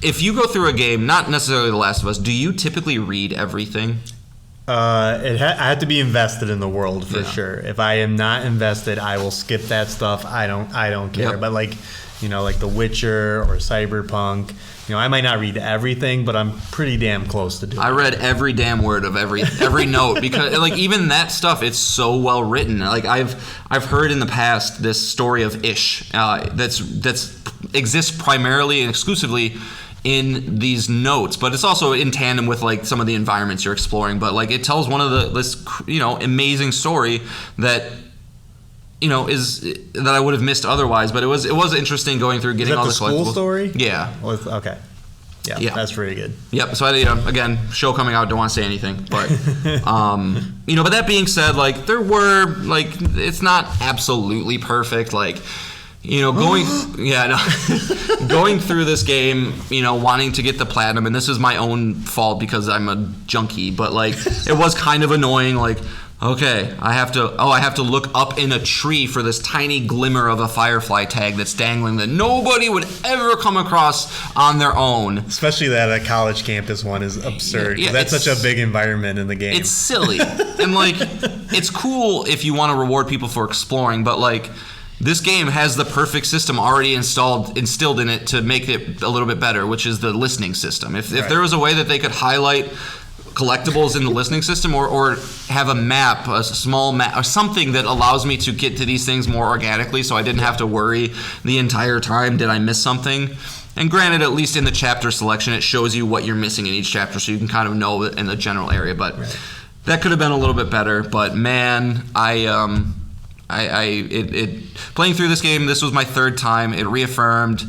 if you go through a game, not necessarily The Last of Us, do you typically read everything? I had to be invested in the world for sure. If I am not invested, I will skip that stuff. I don't care. But like, you know, like The Witcher or Cyberpunk, you know, I might not read everything, but I'm pretty damn close to doing it. I read every damn word of every note, because like, even that stuff, it's so well written. Like, I've heard in the past this story of Ish that's exists primarily and exclusively in these notes, but it's also in tandem with like some of the environments you're exploring. But like, it tells one of this, you know, amazing story that, you know, that I would have missed otherwise. But it was interesting going through getting all the collectibles. School story? Yeah. Okay. Yeah, that's pretty good. Yep. So again, show coming out. Don't want to say anything, but you know. But that being said, like, there were it's not absolutely perfect. Like, you know, going through this game, you know, wanting to get the platinum, and this is my own fault because I'm a junkie, but like, it was kind of annoying. Like, okay, I have to look up in a tree for this tiny glimmer of a Firefly tag that's dangling that nobody would ever come across on their own. Especially that college campus one is absurd. Yeah, that's such a big environment in the game. It's silly. And like, it's cool if you want to reward people for exploring, but like, this game has the perfect system already instilled in it to make it a little bit better, which is the listening system. If there was a way that they could highlight collectibles in the listening system, or have a map, a small map, or something that allows me to get to these things more organically, so I didn't have to worry the entire time, did I miss something? And granted, at least in the chapter selection, it shows you what you're missing in each chapter, so you can kind of know in the general area. But that could have been a little bit better. But man, playing through this game, this was my third time. It reaffirmed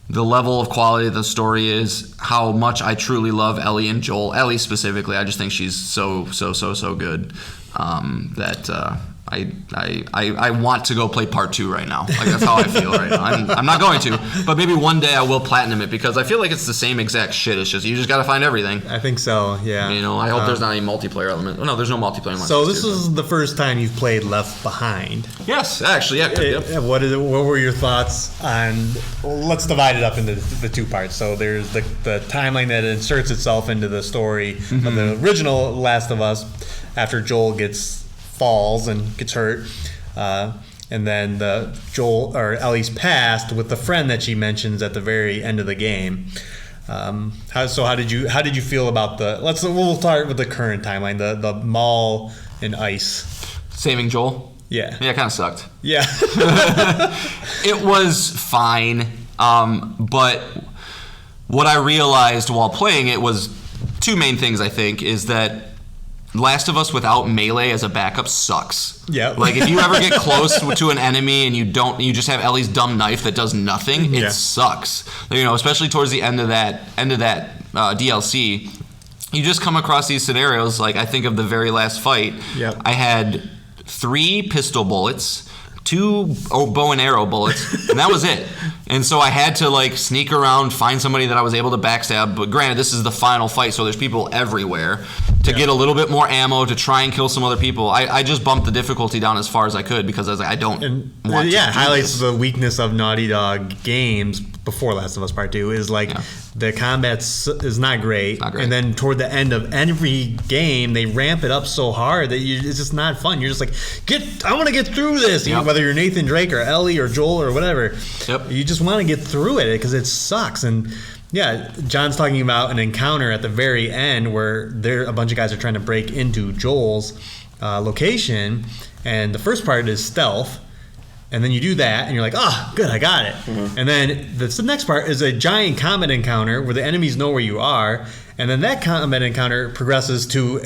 the level of quality the story is, how much I truly love Ellie and Joel. Ellie specifically, I just think she's so good that I want to go play part 2 right now. Like, that's how I feel right now. I'm not going to, but maybe one day I will platinum it, because I feel like it's the same exact shit. It's just, you just got to find everything. I think so, yeah. You know, I hope there's not any multiplayer element. Oh, no, there's no multiplayer. So this is the first time you've played Left Behind. Yes, actually, yeah. Yep. What were your thoughts on? Well, let's divide it up into the two parts. So there's the timeline that inserts itself into the story of the original Last of Us after Joel falls and gets hurt, and then Ellie's past with the friend that she mentions at the very end of the game. How did you feel about we'll start with the current timeline, the mall and ice. Saving Joel? Yeah. Yeah, it kind of sucked. Yeah. It was fine, but what I realized while playing it was two main things, I think, is that Last of Us without melee as a backup sucks. Yeah. Like, if you ever get close to an enemy and you just have Ellie's dumb knife that does nothing, it sucks. You know, especially towards the end of that DLC, you just come across these scenarios. Like, I think of the very last fight. Yep. I had 3 pistol bullets, 2 bow and arrow bullets, and that was it. And so I had to, like, sneak around, find somebody that I was able to backstab. But granted, this is the final fight, so there's people everywhere. To get a little bit more ammo, to try and kill some other people. I just bumped the difficulty down as far as I could, because I was like, I don't want to. Yeah, it highlights the weakness of Naughty Dog games before Last of Us Part 2 is like the combat is not great. And then toward the end of every game, they ramp it up so hard that it's just not fun. You're just like, I want to get through this. Yep. Whether you're Nathan Drake or Ellie or Joel or whatever, you just want to get through it because it sucks. And yeah, John's talking about an encounter at the very end where a bunch of guys are trying to break into Joel's location, and the first part is stealth, and then you do that, and you're like, oh, good, I got it. And then the next part is a giant combat encounter where the enemies know where you are, and then that combat encounter progresses to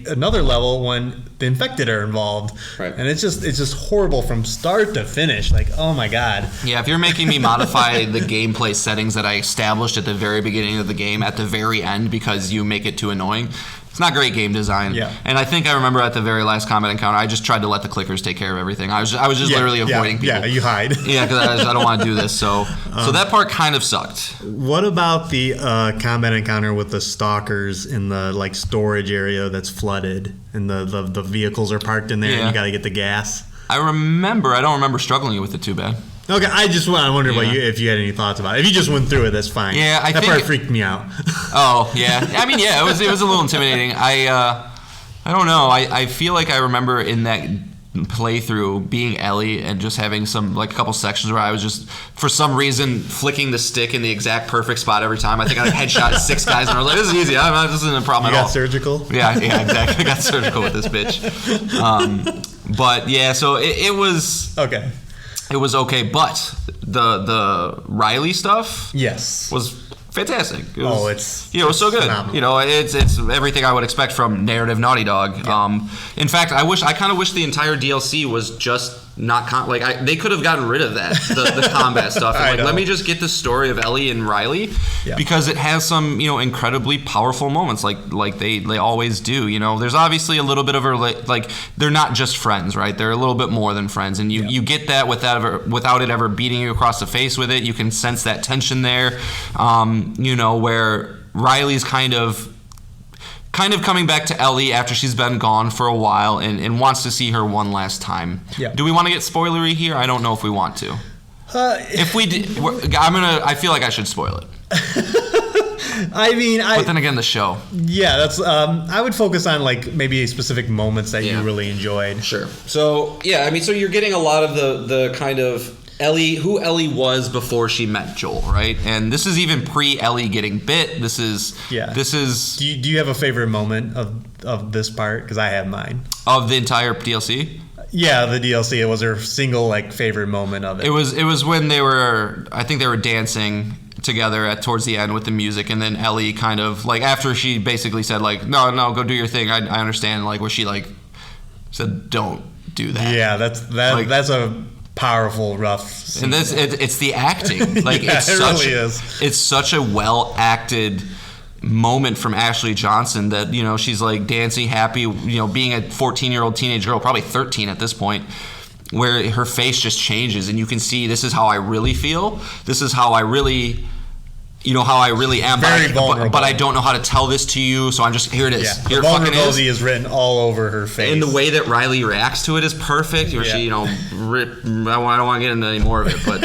another level when the infected are involved. Right. And it's just horrible from start to finish. Like, oh my god. Yeah, if you're making me modify the gameplay settings that I established at the very beginning of the game at the very end because you make it too annoying, it's not great game design. Yeah. And I think I remember at the very last combat encounter, I just tried to let the clickers take care of everything. I was just literally avoiding people. Yeah, you hide. Yeah, because I don't want to do this. So that part kind of sucked. What about the combat encounter with the stalkers in the storage area that's flooded and the vehicles are parked in there and you got to get the gas? I don't remember struggling with it too bad. Okay, I wondered if you had any thoughts about it. If you just went through it, that's fine. Yeah, that part freaked me out. Oh yeah, I mean it was a little intimidating. I don't know. I feel like I remember in that playthrough being Ellie and just having a couple sections where I was just for some reason flicking the stick in the exact perfect spot every time. I think I headshot 6 guys and I was like, this is easy. This isn't a problem at all. You got surgical? Yeah, exactly. I got surgical with this bitch. But yeah, so it was okay. It was okay, but the Riley stuff was fantastic. It was, it was so good. Phenomenal. It's everything I would expect from narrative Naughty Dog. Yeah. In fact, I kind of wish the entire DLC was just not they could have gotten rid of that the combat stuff. And let me just get the story of Ellie and Riley because it has some incredibly powerful moments like they always do. There's obviously a little bit of they're not just friends, right? They're a little bit more than friends, and you get that without it ever beating you across the face with it. You can sense that tension there, where Riley's kind of coming back to Ellie after she's been gone for a while and wants to see her one last time. Yeah. Do we want to get spoilery here? I don't know if we want to. If we did, I feel like I should spoil it. I mean, But then again, the show. yeah, that's. I would focus on like maybe specific moments that you really enjoyed. Sure. So yeah, I mean, so you're getting a lot of the kind of who Ellie was before she met Joel, right? And this is even pre-Ellie getting bit. This is. Do you have a favorite moment of this part? Because I have mine. Of the entire DLC. Yeah, the DLC. It was her single like favorite moment of it. It was when I think they were dancing together towards the end with the music, and then Ellie kind of like after she basically said like no go do your thing. I understand like where she like said don't do that. Yeah, that's a powerful rough scene. And it's the acting like yeah, really is. It's such a well acted moment from Ashley Johnson that she's like dancing happy, being a 14-year-old teenage girl, probably 13 at this point, where her face just changes and you can see this is how I really feel, this is how I really how I really am, very vulnerable. But I don't know how to tell this to you, so I'm just here it is. Yeah, here the vulnerability is written all over her face, and the way that Riley reacts to it is perfect. Where she I don't want to get into any more of it, but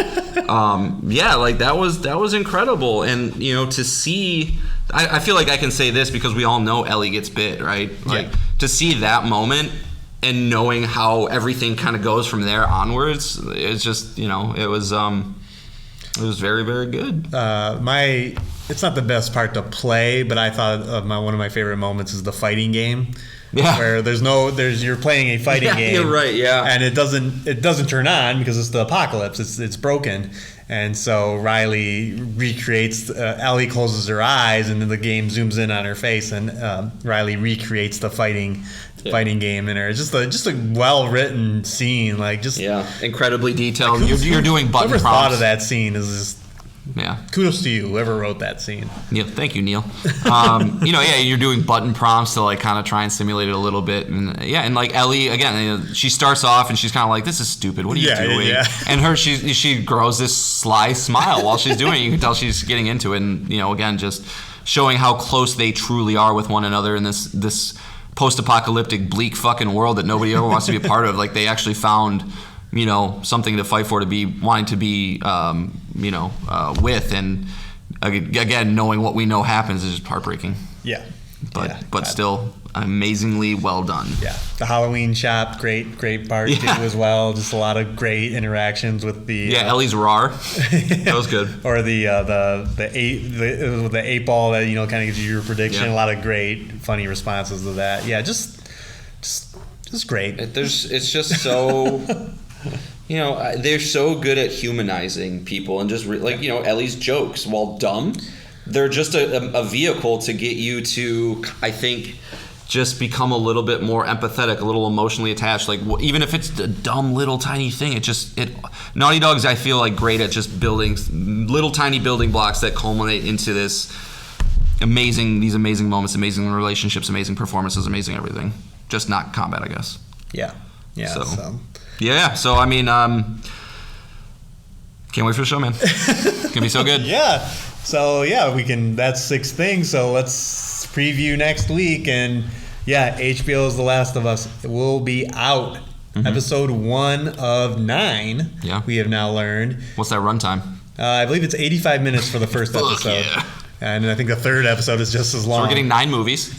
like that was incredible. And to see, I feel like I can say this because we all know Ellie gets bit, right? Like to see that moment and knowing how everything kind of goes from there onwards, it's just it was very, very good. It's not the best part to play, but I thought one of my favorite moments is the fighting game. Yeah. Where you're playing a fighting game. You're right. Yeah. And it doesn't turn on because it's the apocalypse. It's broken. And so Riley recreates. Ellie closes her eyes, and then the game zooms in on her face, and Riley recreates the fighting game in her. It's just a well written scene, like incredibly detailed. You're doing button prompts. Whoever thought of that scene is just kudos to you, whoever wrote that scene. Neil, thank you, Neil. You're doing button prompts to like kind of try and simulate it a little bit, and like Ellie again, she starts off and she's kind of like, "This is stupid. What are you doing?" Yeah. And she grows this sly smile while she's doing it. You can tell she's getting into it, and again, just showing how close they truly are with one another in this post-apocalyptic bleak fucking world that nobody ever wants to be a part of. Like they actually found something to fight for, to be wanting to be with, and again knowing what we know happens is just heartbreaking. But still amazingly well done. The Halloween shop, great part too as well. Just a lot of great interactions with the Ellie's RAR. That was good. Or the 8 ball that kind of gives you your prediction. A lot of great funny responses to that. Just great. It's just so they're so good at humanizing people and just Ellie's jokes, while dumb, they're just a vehicle to get you to, I think, just become a little bit more empathetic, a little emotionally attached. Like even if it's a dumb little tiny thing, Naughty Dog's, I feel like, great at just building little tiny building blocks that culminate into these amazing moments, amazing relationships, amazing performances, amazing everything. Just not combat, I guess. So I mean, can't wait for the show, man. It's gonna be so good. So that's 6 things. So let's preview next week. And HBO's The Last of Us will be out. Episode 1 of 9. We have now learned. What's that runtime? I believe it's 85 minutes for the first episode. And I think the 3rd episode is just as long. So we're getting 9 movies.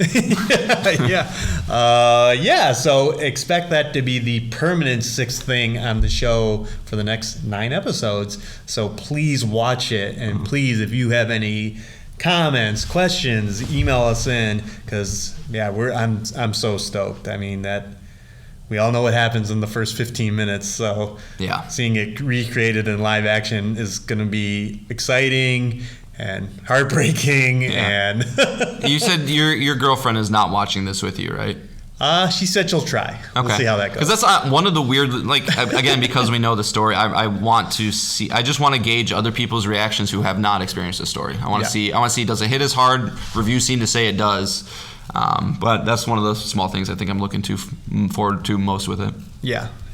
So expect that to be the permanent 6th thing on the show for the next 9 episodes. So please watch it. And please, if you have any comments, questions, email us in. Because, I'm so stoked. I mean, that we all know what happens in the first 15 minutes. So seeing it recreated in live action is going to be exciting and heartbreaking. And you said your girlfriend is not watching this with you, right? She said she'll try. Okay. We'll see how that goes. Because that's one of the weird, like, again, because we know the story, I just want to gauge other people's reactions who have not experienced the story. I want to see, does it hit as hard? Reviews seem to say it does. But that's one of the small things I think I'm looking forward to most with it.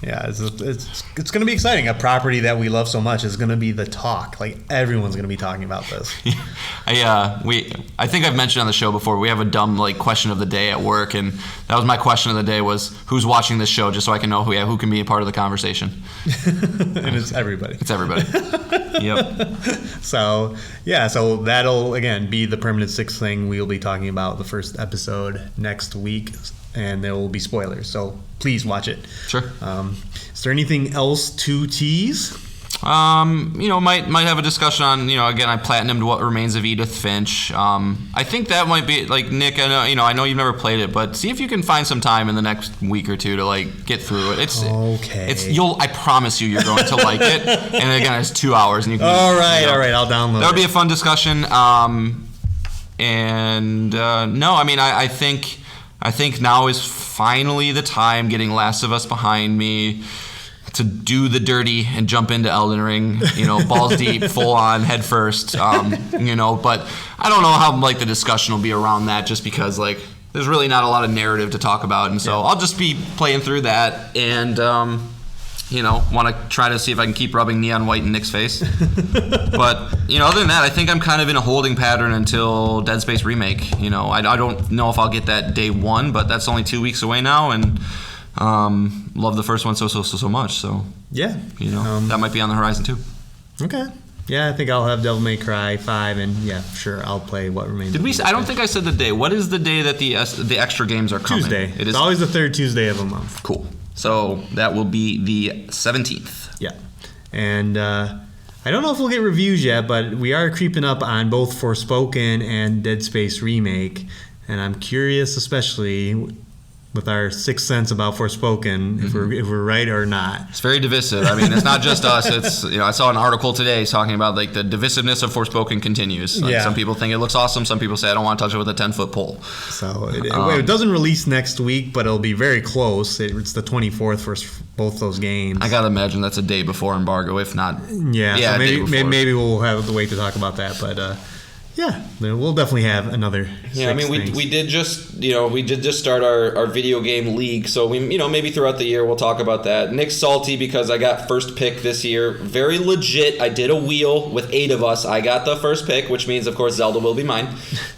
Yeah, it's going to be exciting. A property that we love so much is going to be the talk. Like, everyone's going to be talking about this. I think I've mentioned on the show before, we have a dumb question of the day at work, and that was my question of the day was, who's watching this show, just so I can know who can be a part of the conversation. And it's everybody. It's everybody. Yep. So that'll, again, be the permanent sixth thing. We'll be talking about the first episode next week, and there will be spoilers. So please watch it. Sure. Is there anything else to tease? Might have a discussion on, again, I platinumed What Remains of Edith Finch. I think that might be, Nick, I know you've never played it, but see if you can find some time in the next week or two to, get through it. Okay. I promise you're going to like it. And again, it's 2 hours. And you can, all right, I'll download it. That would be a fun discussion. I think now is finally the time, getting Last of Us behind me, to do the dirty and jump into Elden Ring, balls deep, full on, head first, but I don't know how the discussion will be around that, just because there's really not a lot of narrative to talk about, and so I'll just be playing through that and want to try to see if I can keep rubbing neon white in Nick's face. But other than that, I think I'm kind of in a holding pattern until Dead Space Remake. I don't know if I'll get that day one, but that's only 2 weeks away now, and love the first one so much. So yeah, that might be on the horizon too. Okay. Yeah, I think I'll have Devil May Cry 5, and yeah, sure, I'll play What Remains. Did we? I don't think I said the day. What is the day that the extra games are coming? Tuesday. It is it's always the third Tuesday of a month. Cool. So that will be the 17th. Yeah, and I don't know if we'll get reviews yet, but we are creeping up on both Forspoken and Dead Space Remake, and I'm curious, especially with our sixth sense about Forspoken, if we're right or not. It's very divisive. I mean, it's not just us. It's I saw an article today talking about the divisiveness of Forspoken continues. Some people think it looks awesome. Some people say I don't want to touch it with a 10-foot pole. So it doesn't release next week, but it'll be very close. It's the 24th for both those games. I gotta imagine that's a day before embargo, if not. Yeah. So maybe we'll have to wait to talk about that, but. Yeah, we'll definitely have another. Yeah, I mean, we did just start our video game league, so we maybe throughout the year we'll talk about that. Nick's salty because I got first pick this year, very legit. I did a wheel with 8 of us. I got the first pick, which means of course Zelda will be mine.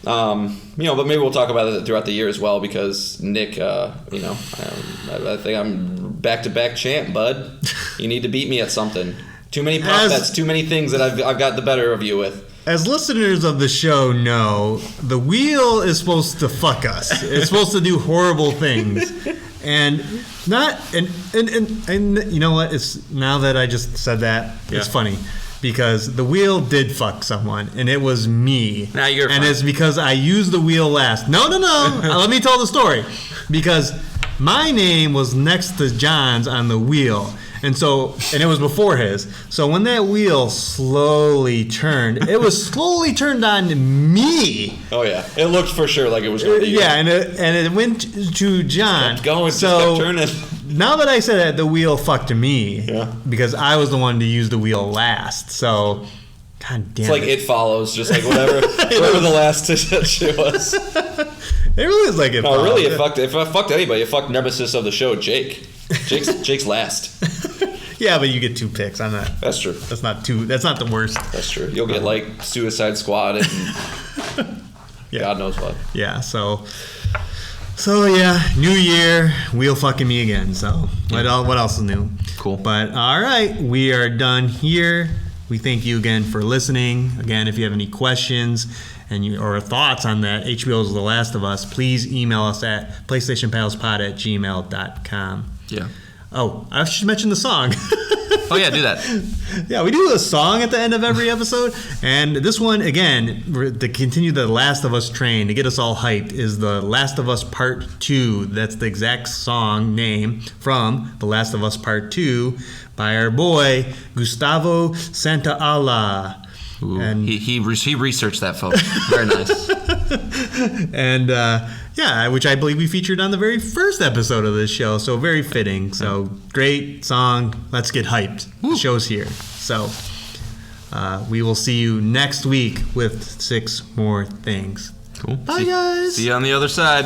But maybe we'll talk about it throughout the year as well, because Nick, I think I'm back-to-back champ, bud. You need to beat me at something. Too many prop bets, too many things that I've got the better of you with. As listeners of the show know, the wheel is supposed to fuck us. It's supposed to do horrible things. And you know what? It's now that I just said that, it's funny. Because the wheel did fuck someone, and it was me. Now you're fine. And it's because I used the wheel last. No. Let me tell the story. Because my name was next to John's on the wheel. And it was before his. So when that wheel slowly turned, it was slowly turned on me. Oh yeah, it looked for sure like it was going to be. Yeah, and it went to John. Kept going, just kept turning. Now that I said that, the wheel fucked me, because I was the one to use the wheel last. So, god damn it's like It Follows, just like whatever the last shit was. It really is like It Follows. No, really, it fucked anybody. It fucked nemesis of the show, Jake. Jake's last. Yeah, but you get 2 picks. I'm not. That's true. That's not the worst. That's true. You'll get Suicide Squad and God knows what. Yeah. So yeah, new year, wheel fucking me again. So what else is new? Cool. But all right, we are done here. We thank you again for listening. Again, if you have any questions or thoughts on that HBO's The Last of Us, please email us at PlayStationPalsPod@gmail.com. Yeah. Oh, I should mention the song. Oh yeah, do that. Yeah, we do a song at the end of every episode, and this one again to continue the Last of Us train, to get us all hyped, is The Last of Us Part 2. That's the exact song name from The Last of Us Part 2 by our boy Gustavo Santaolalla. Ooh, and he researched that, folks. Very nice. And which I believe we featured on the very first episode of this show, so very fitting. So great song. Let's get hyped. The show's here. So we will see you next week with 6 more things. Cool. Bye, guys. See you on the other side.